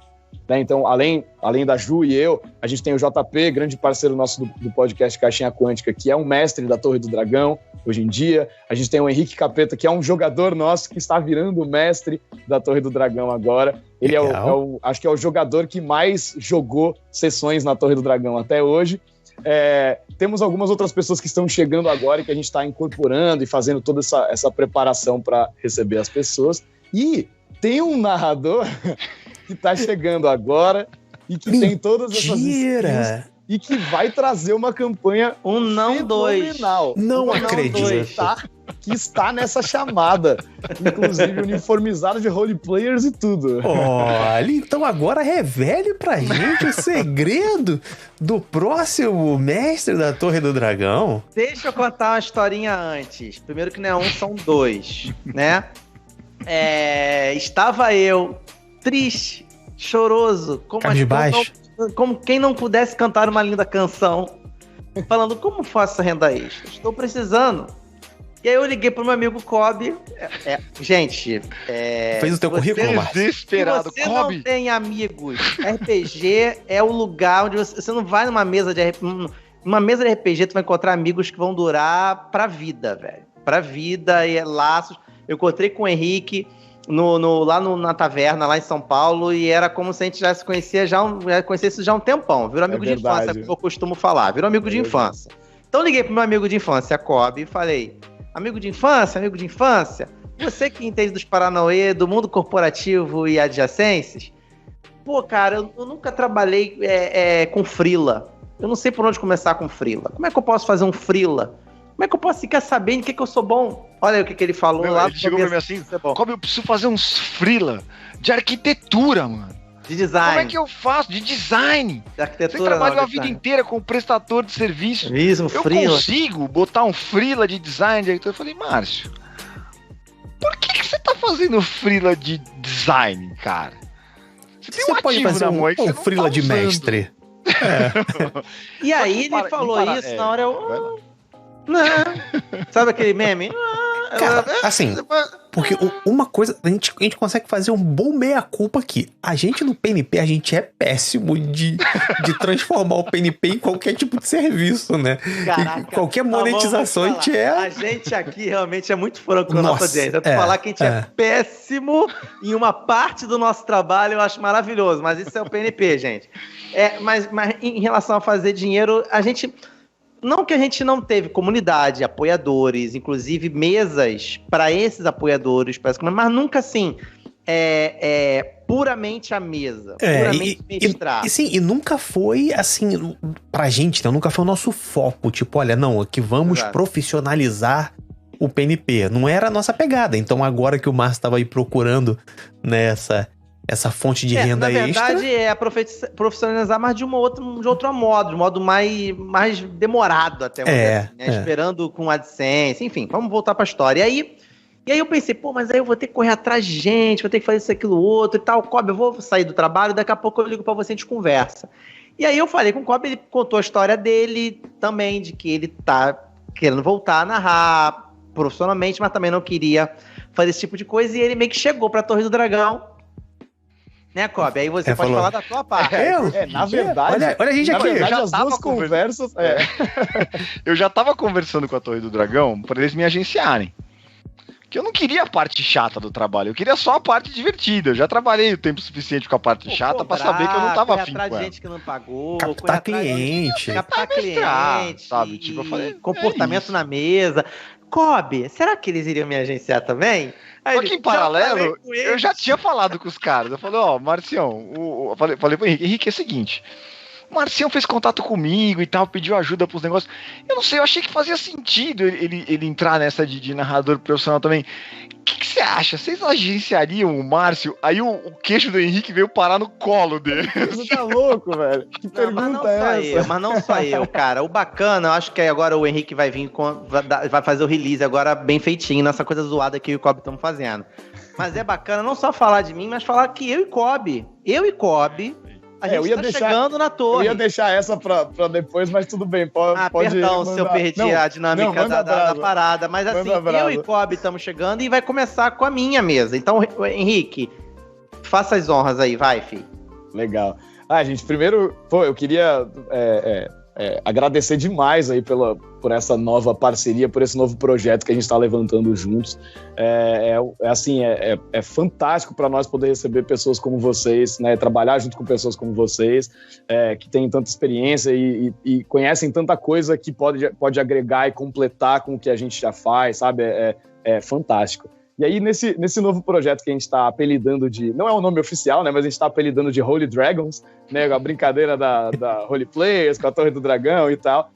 Né? Então, além da Ju e eu, a gente tem o JP, grande parceiro nosso do podcast Caixinha Quântica, que é um mestre da Torre do Dragão, hoje em dia. A gente tem o Henrique Capeta, que é um jogador nosso que está virando o mestre da Torre do Dragão agora. Ele acho que é o jogador que mais jogou sessões na Torre do Dragão até hoje. Temos algumas outras pessoas que estão chegando agora e que a gente está incorporando e fazendo toda essa preparação para receber as pessoas. E tem um narrador que está chegando agora e que tem todas essas skills e que vai trazer uma campanha fenomenal. Não acredito. Que está nessa chamada, inclusive uniformizado de role players e tudo. Olha, então agora revele pra gente o segredo do próximo mestre da Torre do Dragão. Deixa eu contar uma historinha antes. Primeiro que não é um, são dois, né? Estava eu triste, choroso, como quem não pudesse cantar uma linda canção, falando como faço essa renda extra? Estou precisando. E aí eu liguei pro meu amigo Kobe. Gente, fez o teu currículo, Márcio? Desesperado, se você Kobe não tem amigos, RPG é o lugar onde você não vai numa mesa de RPG. Numa mesa de RPG, tu vai encontrar amigos que vão durar pra vida, velho. Pra vida e laços. Eu encontrei com o Henrique, lá na taverna, lá em São Paulo, e era como se a gente já se conhecia conhecesse já há um tempão. Virou amigo de infância, como eu costumo falar. Virou amigo de infância. Então liguei pro meu amigo de infância, Kobe, e falei: amigo de infância, você que entende dos Paranauê, do mundo corporativo e adjacências, pô, cara, eu nunca trabalhei com freela. Eu não sei por onde começar com freela. Como é que eu posso fazer um freela? Como é que eu posso ficar sabendo o que eu sou bom? Olha o que ele falou lá. Ele chegou pra mim assim: Kobe, eu preciso fazer uns freela de arquitetura, mano. De design. Como é que eu faço? De design. De arquitetura. Você trabalha a vida inteira como prestador de serviço. Isso, eu consigo botar um freela de design. Então eu falei: Márcio, por que você tá fazendo freela de design, cara? Você pode fazer um freela de mestre. E aí ele falou isso, na hora eu... Não. Sabe aquele meme? Cara, assim, porque uma coisa, a gente consegue fazer um bom meia-culpa aqui. A gente no PNP, a gente é péssimo de transformar o PNP em qualquer tipo de serviço, né? Caraca, qualquer monetização, a gente é... A gente aqui realmente é muito franco com a nossa audiência. Eu falar que a gente é péssimo em uma parte do nosso trabalho, eu acho maravilhoso, mas isso é o PNP, gente. Mas em relação a fazer dinheiro, a gente... Não que a gente não teve comunidade, apoiadores, inclusive mesas para esses apoiadores, mas nunca assim, puramente a mesa, puramente mestrar. E nunca foi assim, pra gente, né? Nunca foi o nosso foco, tipo, olha, não, aqui vamos profissionalizar o PNP. Não era a nossa pegada. Então agora que o Márcio estava aí procurando, né, essa fonte de renda extra. Na verdade, profissionalizar, mas de outro modo, de modo mais demorado até, assim, né? Esperando com AdSense, enfim, vamos voltar pra história. E aí eu pensei, pô, mas aí eu vou ter que correr atrás de gente, vou ter que fazer isso, aquilo, outro e tal. Kobe, eu vou sair do trabalho, daqui a pouco eu ligo pra você e a gente conversa. E aí eu falei com o Kobe, ele contou a história dele também, de que ele tá querendo voltar a narrar profissionalmente, mas também não queria fazer esse tipo de coisa, e ele meio que chegou pra Torre do Dragão. Né, Kobe? Aí você pode falar da tua parte. Na verdade... Olha a gente aqui. Verdade, as duas conversas... Eu já tava conversando com a Torre do Dragão para eles me agenciarem. Que eu não queria a parte chata do trabalho, eu queria só a parte divertida. Eu já trabalhei o tempo suficiente com a parte chata para saber que eu não tava afim com ela. Gente que não pagou, captar cliente. Captar cliente, sabe? Tipo, eu falei, comportamento na mesa. Kobe, será que eles iriam me agenciar também? Só que em paralelo, eu já tinha falado com os caras. Eu falei, Marcião, eu falei pro Henrique, é o seguinte, o Marcião fez contato comigo e tal, pediu ajuda pros negócios. Eu não sei, eu achei que fazia sentido ele entrar nessa de narrador profissional também. O que você acha? Vocês agenciariam o Márcio? Aí o queixo do Henrique veio parar no colo dele. Você tá louco, velho? Que pergunta é essa? Mas não só eu, cara. O bacana, eu acho que agora o Henrique vai vir, vai fazer o release agora bem feitinho, nessa coisa zoada que eu e o Kobe estamos fazendo. Mas é bacana não só falar de mim, mas falar que eu e Kobe, a gente tá chegando na torre. Eu ia deixar essa pra depois, mas tudo bem. Pode perdão se eu perdi a dinâmica da parada. Mas assim, eu e Kobe estamos chegando e vai começar com a minha mesa. Então, Henrique, faça as honras aí, vai, filho. Legal. Gente, primeiro, eu queria agradecer demais aí por essa nova parceria, por esse novo projeto que a gente está levantando juntos. É fantástico para nós poder receber pessoas como vocês, né, trabalhar junto com pessoas como vocês, que têm tanta experiência e conhecem tanta coisa que pode agregar e completar com o que a gente já faz, sabe? É fantástico. E aí, nesse novo projeto que a gente está apelidando de... Não é o nome oficial, né? Mas a gente está apelidando de Holy Dragons, né? A brincadeira da Holy Players, com a Torre do Dragão e tal.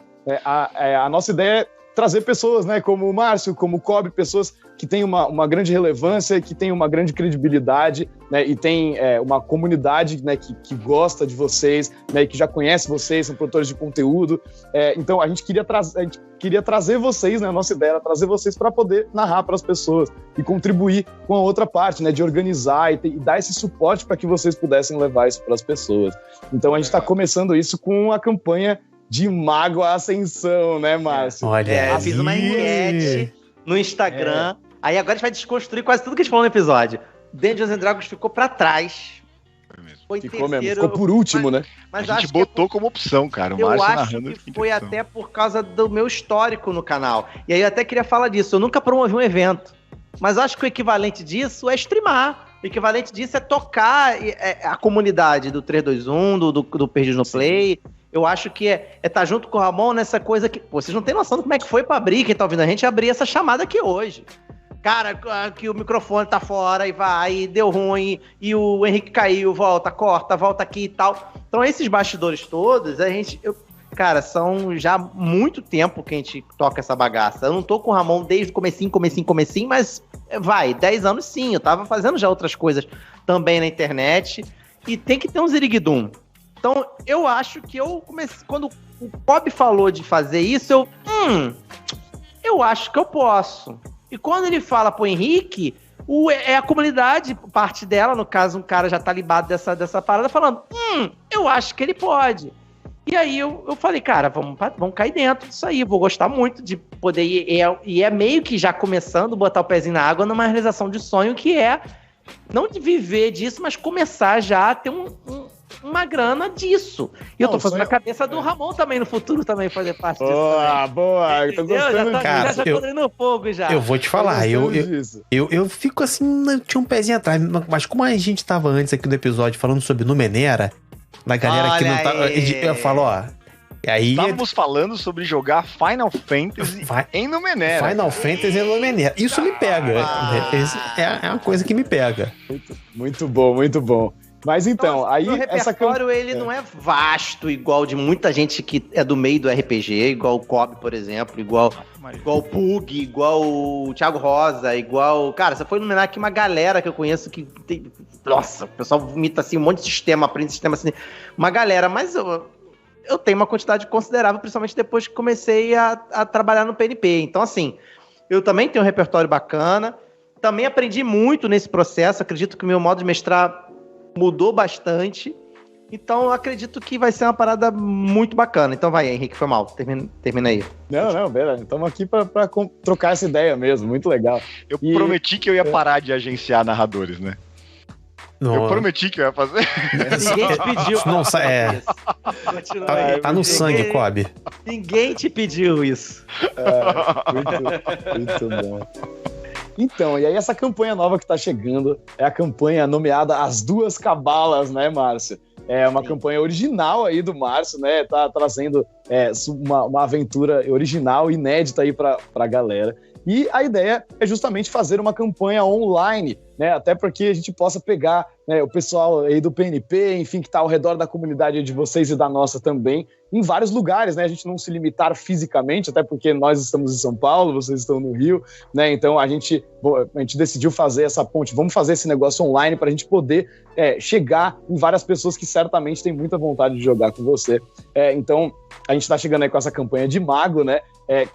A nossa ideia é trazer pessoas, né? Como o Márcio, como o Kobe, pessoas que têm uma grande relevância, que têm uma grande credibilidade, né? E tem uma comunidade, né? Que gosta de vocês, né? E que já conhece vocês, são produtores de conteúdo. Então, a gente queria trazer vocês, né? A nossa ideia era trazer vocês para poder narrar para as pessoas e contribuir com a outra parte, né? De organizar e dar esse suporte para que vocês pudessem levar isso para as pessoas. Então, a gente está começando isso com a campanha de Mago Ascensão, né, Márcio? Olha, eu fiz uma enquete no Instagram. Aí agora a gente vai desconstruir quase tudo que a gente falou no episódio. Dungeons & Dragons ficou pra trás. Ficou por último, né? Mas a gente botou como opção, cara. O eu acho que foi até por causa do meu histórico no canal. E aí eu até queria falar disso. Eu nunca promovi um evento. Mas eu acho que o equivalente disso é streamar. O equivalente disso é tocar a comunidade do 321, do Perdidos no Play. Eu acho que é estar junto com o Ramon nessa coisa que... Pô, vocês não têm noção de como é que foi pra abrir, quem tá ouvindo a gente, abrir essa chamada aqui hoje. Cara, que o microfone tá fora e vai, e deu ruim, e o Henrique caiu, volta, corta, volta aqui e tal. Então esses bastidores todos, cara, são já muito tempo que a gente toca essa bagaça. Eu não tô com o Ramon desde o comecinho, mas 10 anos sim. Eu tava fazendo já outras coisas também na internet. E tem que ter um ziriguidum. Então, eu acho que eu comecei... Quando o Cobb falou de fazer isso, eu acho que eu posso. E quando ele fala pro Henrique, a comunidade, parte dela, no caso, um cara já tá libado dessa parada, falando, eu acho que ele pode. E aí eu falei, cara, vamos cair dentro disso aí, vou gostar muito de poder ir. E é meio que já começando a botar o pezinho na água numa realização de sonho que é não de viver disso, mas começar já a ter uma grana disso. E eu tô fazendo a cabeça do Ramon também no futuro também fazer parte disso. Boa, eu tô gostando. Já tô no fogo já. Eu vou te falar, eu fico assim, tinha um pezinho atrás, mas como a gente tava antes aqui no episódio falando sobre Numenera, da galera que não tá... Eu falo, aí estávamos falando sobre jogar Final Fantasy em Numenera. Final Fantasy em Numenera. Isso me pega. É uma coisa que me pega. Muito bom, muito bom. Mas então, aí... O repertório, ele não é vasto, igual de muita gente que é do meio do RPG, igual o Cobb, por exemplo, igual o Pug, igual o Thiago Rosa, igual... Cara, você foi iluminar aqui uma galera que eu conheço que tem... Nossa, o pessoal vomita assim, um monte de sistema, aprende sistema assim. Uma galera, mas eu tenho uma quantidade considerável, principalmente depois que comecei a trabalhar no PNP. Então, assim, eu também tenho um repertório bacana, também aprendi muito nesse processo, acredito que o meu modo de mestrar mudou bastante, então eu acredito que vai ser uma parada muito bacana. Então vai, Henrique, foi mal, termina aí. Não, beleza, estamos aqui pra trocar essa ideia mesmo, muito legal. Eu prometi que eu ia parar de agenciar narradores, né? Não. Eu prometi que eu ia fazer. Ninguém te pediu. Não, tá no sangue, Cobb. Ninguém te pediu isso. Muito bom. Então, e aí essa campanha nova que tá chegando é a campanha nomeada As Duas Cabalas, né, Márcio? É uma campanha original aí do Márcio, né? Tá trazendo uma aventura original, inédita aí pra galera. E a ideia é justamente fazer uma campanha online, né? Até porque a gente possa pegar, né, o pessoal aí do PNP, enfim, que está ao redor da comunidade de vocês e da nossa também, em vários lugares, né? A gente não se limitar fisicamente, até porque nós estamos em São Paulo, vocês estão no Rio, né? Então a gente decidiu fazer essa ponte, vamos fazer esse negócio online para a gente poder chegar em várias pessoas que certamente têm muita vontade de jogar com você. Então a gente está chegando aí com essa campanha de Mago, né?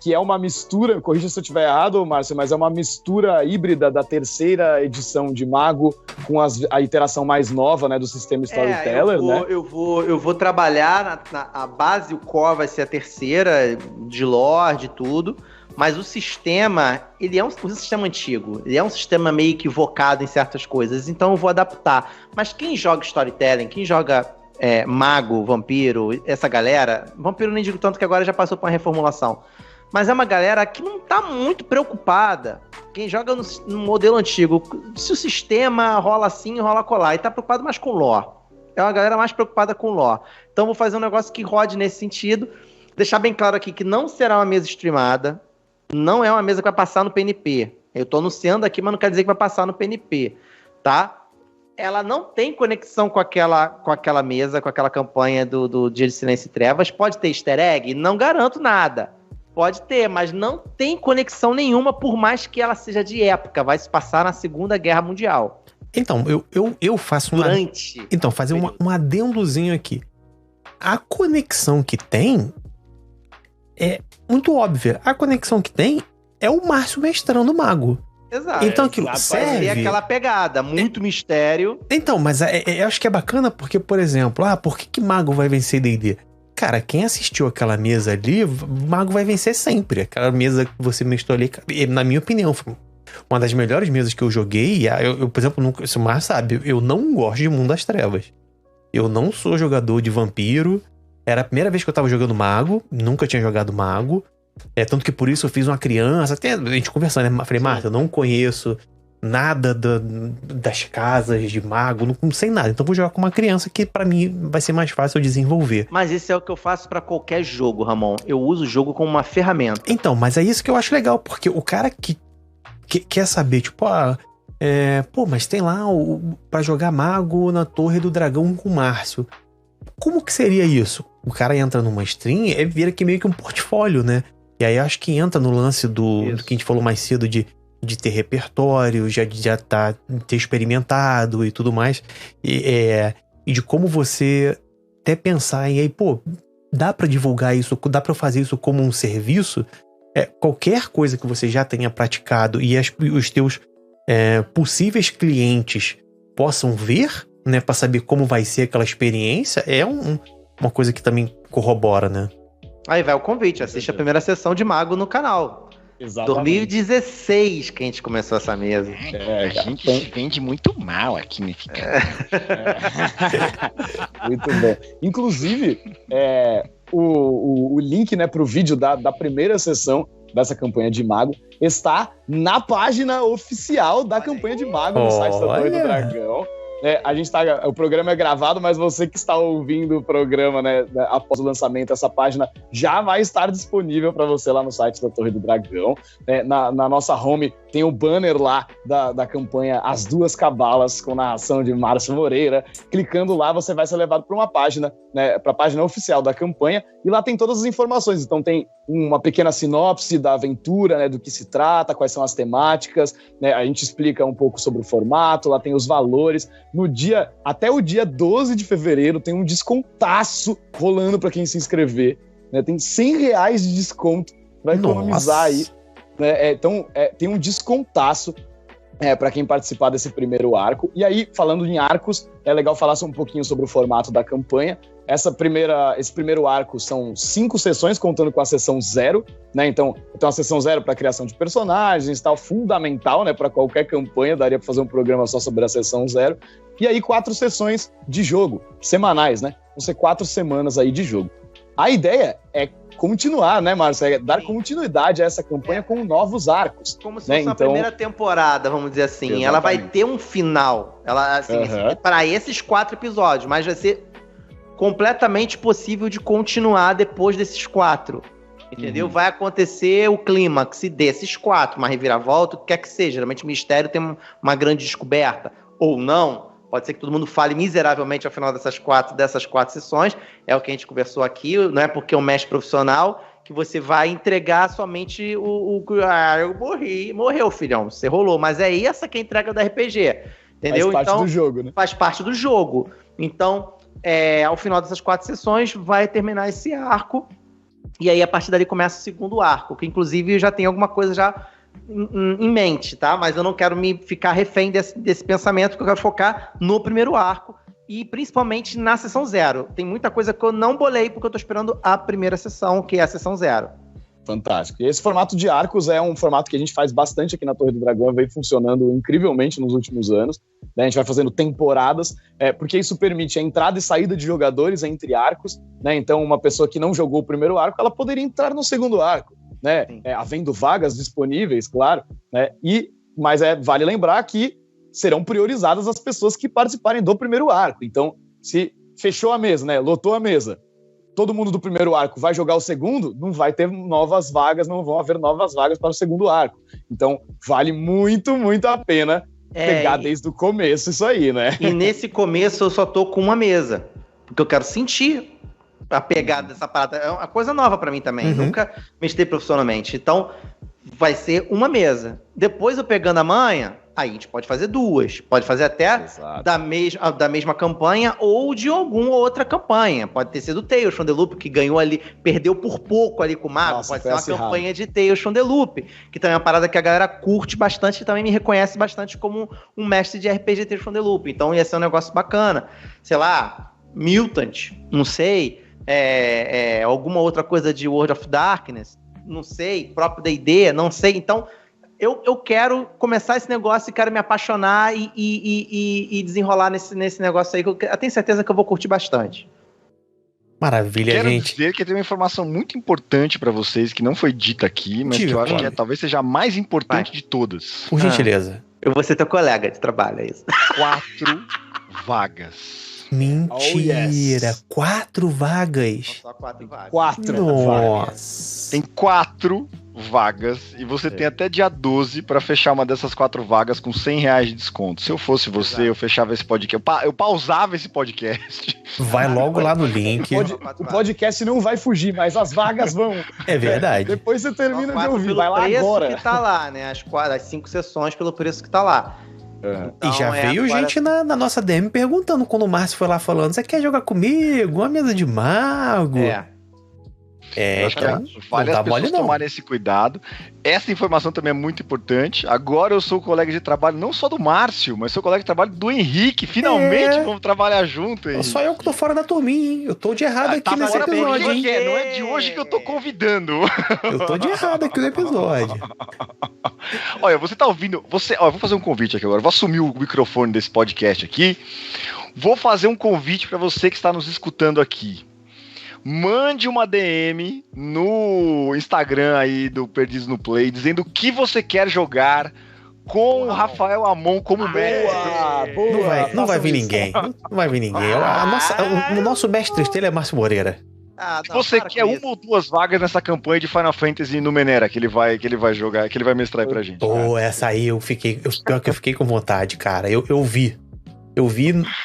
Que é uma mistura, corrija se eu estiver errado, Márcio, mas é uma mistura híbrida da terceira edição de Mago com a iteração mais nova, né, do sistema Storyteller, né? Eu vou trabalhar a base, o core vai ser a terceira, de lore, de tudo, mas o sistema, ele é um sistema antigo, ele é um sistema meio equivocado em certas coisas, então eu vou adaptar. Mas quem joga Storytelling, quem joga Mago, Vampiro, essa galera, Vampiro nem digo tanto que agora já passou por uma reformulação, mas é uma galera que não tá muito preocupada. Quem joga no modelo antigo, se o sistema rola assim, rola colar, e tá preocupado mais com lore. É uma galera mais preocupada com lore. Então vou fazer um negócio que rode nesse sentido. Deixar bem claro aqui que não será uma mesa streamada, não é uma mesa que vai passar no PNP. Eu tô anunciando aqui, mas não quer dizer que vai passar no PNP, tá? Ela não tem conexão com aquela mesa, com aquela campanha do Dia de Silêncio e Trevas. Pode ter easter egg? Não garanto nada. Pode ter, mas não tem conexão nenhuma, por mais que ela seja de época. Vai se passar na Segunda Guerra Mundial. Então, eu faço Então, fazer um adendozinho aqui. A conexão que tem é muito óbvia. A conexão que tem é o Márcio mestrando o Mago. Exato. Então aquilo serve... Vai ser aquela pegada, muito mistério. Então, mas eu acho que é bacana porque, por exemplo, por que Mago vai vencer D&D? Cara, quem assistiu aquela mesa ali, o Mago vai vencer sempre. Aquela mesa que você mestrou ali, na minha opinião, foi uma das melhores mesas que eu joguei. Eu por exemplo, se o Mar sabe, eu não gosto de Mundo das Trevas. Eu não sou jogador de Vampiro. Era a primeira vez que eu tava jogando Mago, nunca tinha jogado Mago. Tanto que por isso eu fiz uma criança, até a gente conversando, né? Falei, Marta, eu não conheço nada das casas de mago, não sei nada. Então vou jogar com uma criança que pra mim vai ser mais fácil eu desenvolver. Mas isso é o que eu faço pra qualquer jogo, Ramon. Eu uso o jogo como uma ferramenta. Então, mas é isso que eu acho legal, porque o cara que quer saber, tipo, mas tem lá pra jogar mago na Torre do Dragão com o Márcio. Como que seria isso? O cara entra numa stream e vira que meio que um portfólio, né? E aí acho que entra no lance do que a gente falou mais cedo de ter repertório, já ter experimentado e tudo mais. E de como você até pensar em aí, dá pra divulgar isso, dá pra fazer isso como um serviço? Qualquer coisa que você já tenha praticado e os teus possíveis clientes possam ver, né, pra saber como vai ser aquela experiência, uma coisa que também corrobora, né? Aí vai o convite, assiste a primeira sessão de Mago no canal. Exatamente. 2016 que a gente começou essa mesa. A gente vende muito mal aqui nesse canal. Muito bom. Inclusive, o link, né, pro vídeo da primeira sessão dessa campanha de Mago está na página oficial da campanha de Mago no site da Torre do Dragão. O programa é gravado, mas você que está ouvindo o programa, né, após o lançamento, essa página já vai estar disponível para você lá no site da Torre do Dragão. Na nossa home tem o banner lá da campanha As Duas Cabalas, com narração de Márcio Moreira. Clicando lá, você vai ser levado para uma página, né, para a página oficial da campanha, e lá tem todas as informações. Então tem uma pequena sinopse da aventura, né, do que se trata, quais são as temáticas, né, a gente explica um pouco sobre o formato, lá tem os valores. Até o dia 12 de fevereiro tem um descontaço rolando para quem se inscrever, né? Tem R$100 de desconto para economizar aí, né? Então tem um descontaço para quem participar desse primeiro arco. E aí, falando em arcos, é legal falar um pouquinho sobre o formato da campanha. Esse primeiro arco são 5 sessões, contando com a sessão 0, né? Então a sessão 0 para criação de personagens, tal, fundamental, né, para qualquer campanha, daria para fazer um programa só sobre a sessão 0. E aí 4 sessões de jogo, semanais, né? Vão ser 4 semanas aí de jogo. A ideia é continuar, né, Márcio? Dar continuidade a essa campanha com novos arcos. Como se fosse uma primeira temporada, vamos dizer assim. Exatamente. Ela vai ter um final. Ela, assim, para esses 4 episódios, mas vai ser completamente possível de continuar depois desses 4. Entendeu? Vai acontecer o clímax desses 4, uma reviravolta, o que quer que seja. Geralmente o mistério tem uma grande descoberta. Ou não. Pode ser que todo mundo fale miseravelmente ao final dessas quatro sessões. É o que a gente conversou aqui. Não é porque é um mestre profissional que você vai entregar somente eu morri. Morreu, filhão. Você rolou. Mas é essa que é a entrega do RPG. Entendeu? Faz parte do jogo, né? Faz parte do jogo. Então, ao final dessas 4 sessões, vai terminar esse arco. E aí, a partir dali, começa o segundo arco. Que, inclusive, já tem alguma coisa já em mente, tá? Mas eu não quero me ficar refém desse pensamento, porque eu quero focar no primeiro arco e principalmente na sessão 0. Tem muita coisa que eu não bolei porque eu tô esperando a primeira sessão, que é a sessão 0. Fantástico. E esse formato de arcos é um formato que a gente faz bastante aqui na Torre do Dragão, vem funcionando incrivelmente nos últimos anos, né? A gente vai fazendo temporadas, porque isso permite a entrada e saída de jogadores entre arcos, né? Então uma pessoa que não jogou o primeiro arco, ela poderia entrar no segundo arco, né? Havendo vagas disponíveis, claro, né? Mas vale lembrar que serão priorizadas as pessoas que participarem do primeiro arco. Então, se fechou a mesa, né? Lotou a mesa, todo mundo do primeiro arco vai jogar o segundo, não vai ter novas vagas, não vão haver novas vagas para o segundo arco. Então, vale muito, muito a pena pegar desde o começo isso aí, né? E nesse começo eu só tô com uma mesa, porque eu quero sentir a pegada dessa parada. É uma coisa nova pra mim também. Nunca mestrei profissionalmente. Então, vai ser uma mesa. Depois eu pegando a manha, aí a gente pode fazer 2. Pode fazer até da mesma campanha ou de alguma outra campanha. Pode ter sido o Tales from the Loop, que ganhou ali, perdeu por pouco ali com o Mago. Pode ser uma campanha de Tales from the Loop, que também é uma parada que a galera curte bastante e também me reconhece bastante como um mestre de RPG Tales from the Loop. Então ia ser um negócio bacana. Sei lá, Mutant, não sei. Alguma outra coisa de World of Darkness, não sei, próprio D&D, não sei. Então, eu quero começar esse negócio e quero me apaixonar e desenrolar nesse negócio aí, que eu tenho certeza que eu vou curtir bastante. Maravilha, Quero gente. dizer que tem uma informação muito importante pra vocês que não foi dita aqui, mas que eu acho que talvez seja a mais importante de todas. Por gentileza. Eu vou ser teu colega de trabalho, é isso. 4 vagas. Mentira. Oh, yes. 4 vagas. Só 4 vagas. 4 Nossa. Tem 4 vagas e você tem até dia 12 pra fechar uma dessas 4 vagas com R$100 de desconto. Se eu fosse você, eu fechava esse podcast. Eu pausava esse podcast. Vai logo lá no link. O podcast não vai fugir, mas as vagas vão. É verdade. Depois você termina de ouvir, pelo vai lá preço agora. que tá lá, né? As 5 sessões pelo preço que tá lá. E já veio gente na nossa DM perguntando quando o Márcio foi lá falando: você quer jogar comigo? Uma mesa de mago? Acho que vale as pessoas tomarem esse cuidado. Essa informação também é muito importante. Agora eu sou colega de trabalho não só do Márcio, mas sou colega de trabalho do Henrique. Finalmente vamos trabalhar junto, Henrique. Só eu que tô fora da turminha, hein? Eu tô de errado aqui nesse episódio, hein? Não é de hoje que eu tô convidando. Eu tô de errado aqui no episódio. Olha, você tá ouvindo... eu vou fazer um convite aqui agora. Vou assumir o microfone desse podcast aqui. Vou fazer um convite pra você que está nos escutando aqui. Mande uma DM no Instagram aí do Perdidos no Play, dizendo o que você quer jogar com o Rafael Amon como mestre. Não vai vir ninguém. Não vai vir ninguém. O nosso mestre estrela é Márcio Moreira. Se você quer 1 ou 2 vagas nessa campanha de Final Fantasy Numenera que ele vai jogar, que ele vai mestrar aí pra gente. Essa aí pior que eu fiquei com vontade, cara. Eu vi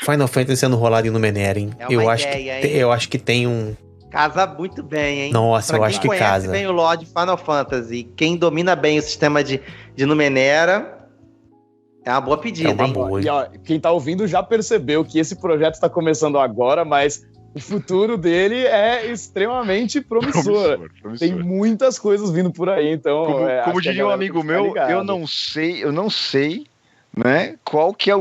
Final Fantasy sendo rolado em Numenera, hein? Eu acho que tem um... Casa muito bem, hein? Nossa, eu acho que casa. Quem conhece bem o Lord Final Fantasy, quem domina bem o sistema de Numenera, é uma boa pedida, hein? Boa. E, ó, quem tá ouvindo já percebeu que esse projeto está começando agora, mas o futuro dele é extremamente promissor. Tem muitas coisas vindo por aí, então... Como diria um amigo meu, eu não sei, né, qual que é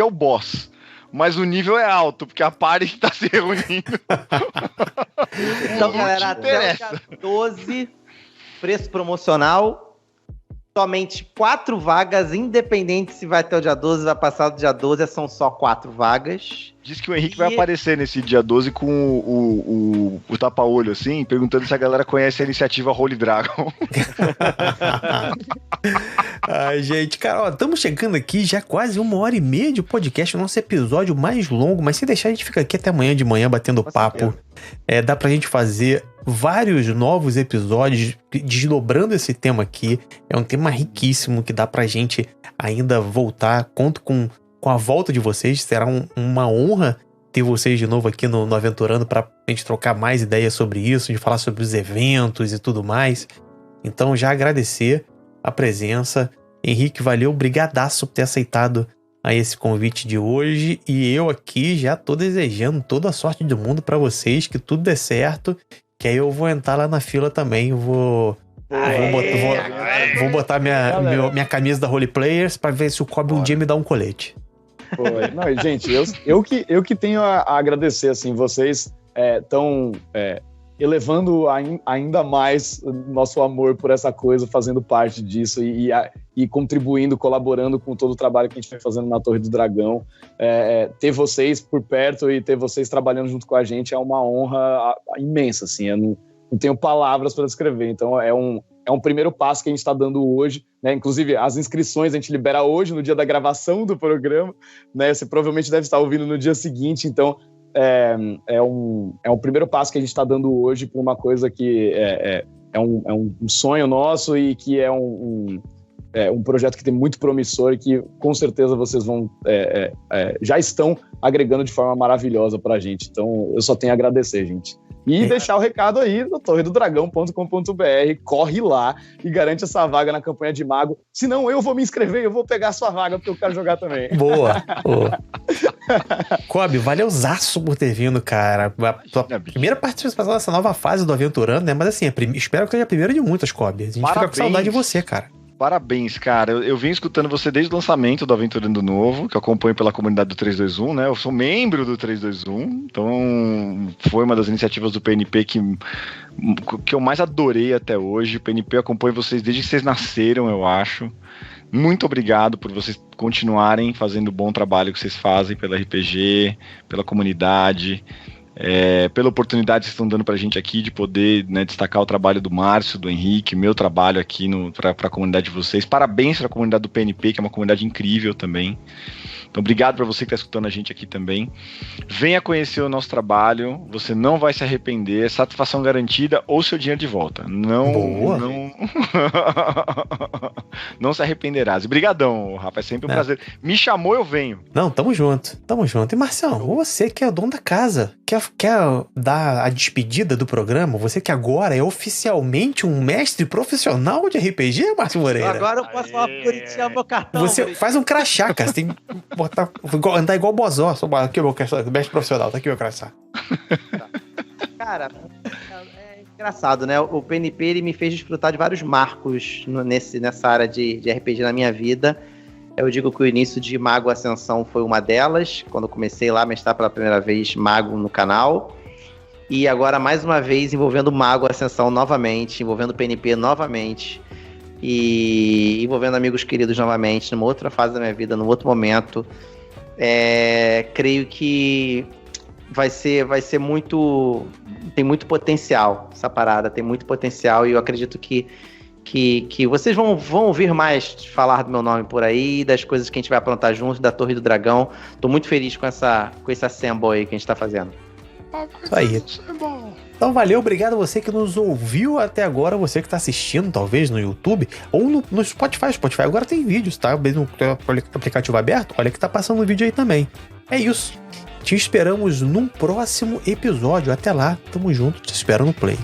o boss. Mas o nível é alto, porque a party tá se reunindo. Então, galera, até o dia 12, preço promocional, somente 4 vagas, independente se vai até o dia 12, vai passar do dia 12, são só 4 vagas. Diz que o Henrique vai aparecer nesse dia 12 com o tapa-olho, assim, perguntando se a galera conhece a iniciativa Holy Dragon. Ai, gente, cara, estamos chegando aqui já quase 1h30 de podcast, o nosso episódio mais longo, mas se deixar a gente fica aqui até amanhã de manhã batendo papo. Dá pra gente fazer vários novos episódios desdobrando esse tema aqui. É um tema riquíssimo que dá pra gente ainda voltar. Conto com a volta de vocês, será uma honra ter vocês de novo aqui no Aventurando pra gente trocar mais ideias sobre isso, de falar sobre os eventos e tudo mais. Então já agradecer a presença. Henrique, valeu, brigadaço por ter aceitado a esse convite de hoje, e eu aqui já tô desejando toda a sorte do mundo pra vocês, que tudo dê certo, que aí eu vou entrar lá na fila também, vou botar minha camisa da Holy Players pra ver se o Kobe um dia me dá um colete. Não, gente, eu que tenho a agradecer, assim, vocês estão elevando ainda mais nosso amor por essa coisa, fazendo parte disso e contribuindo, colaborando com todo o trabalho que a gente vem fazendo na Torre do Dragão. Ter vocês por perto e ter vocês trabalhando junto com a gente é uma honra imensa, assim, eu não tenho palavras para descrever, então é um primeiro passo que a gente está dando hoje, né? Inclusive as inscrições a gente libera hoje, no dia da gravação do programa, né? Você provavelmente deve estar ouvindo no dia seguinte, então é um primeiro passo que a gente está dando hoje para uma coisa que é um sonho nosso e que é um projeto que tem muito promissor e que com certeza vocês vão já estão agregando de forma maravilhosa para a gente. Então eu só tenho a agradecer, gente. E deixar o recado aí no torredodragão.com.br, corre lá e garante essa vaga na campanha de mago. Senão eu vou me inscrever, eu vou pegar a sua vaga porque eu quero jogar também. Boa. Kobe, valeuzaço por ter vindo, cara. A tua primeira participação nessa nova fase do Aventurando, né? Mas assim, espero que seja a primeira de muitas, Kobe. A gente fica com saudade de você, cara. Parabéns, cara. Eu vim escutando você desde o lançamento do Aventurando Novo, que eu acompanho pela comunidade do 321, né? Eu sou membro do 321, então foi uma das iniciativas do PNP que eu mais adorei até hoje. O PNP acompanha vocês desde que vocês nasceram, eu acho. Muito obrigado por vocês continuarem fazendo o bom trabalho que vocês fazem pela RPG, pela comunidade. pela oportunidade que vocês estão dando pra gente aqui de poder, né, destacar o trabalho do Márcio, do Henrique, meu trabalho aqui pra comunidade de vocês. Parabéns pra comunidade do PNP, que é uma comunidade incrível também. Então, obrigado para você que está escutando a gente aqui também. Venha conhecer o nosso trabalho, você não vai se arrepender, satisfação garantida ou seu dinheiro de volta. Não se arrependerás. E brigadão, Rafa, é sempre um prazer. Me chamou, eu venho. Não, tamo junto. E Marcião, você que é o dono da casa, quer dar a despedida do programa? Você que agora é oficialmente um mestre profissional de RPG, Márcio Moreira? Agora eu posso falar por tirar meu cartão. Você faz um crachá, cara. Você tem que andar igual o Bozó. Aqui o meu mestre profissional, tá aqui o meu crachá. Cara, é engraçado, né? O PNP ele me fez desfrutar de vários marcos nessa área de RPG na minha vida. Eu digo que o início de Mago Ascensão foi uma delas, quando eu comecei lá a mestrar pela primeira vez Mago no canal. E agora, mais uma vez, envolvendo Mago Ascensão novamente, envolvendo o PNP novamente. E envolvendo amigos queridos novamente, numa outra fase da minha vida, num outro momento. Creio que vai ser muito... Tem muito potencial essa parada, tem muito potencial, e eu acredito que vocês vão ouvir mais falar do meu nome por aí, das coisas que a gente vai aprontar juntos, da Torre do Dragão. Tô muito feliz com esse assemble aí que a gente tá fazendo. Isso aí. Então valeu, obrigado a você que nos ouviu até agora, você que tá assistindo talvez no YouTube ou no Spotify. Spotify agora tem vídeos, tá? No aplicativo aberto, olha que tá passando um vídeo aí também. É isso. Te esperamos num próximo episódio. Até lá, tamo junto, te espero no Play.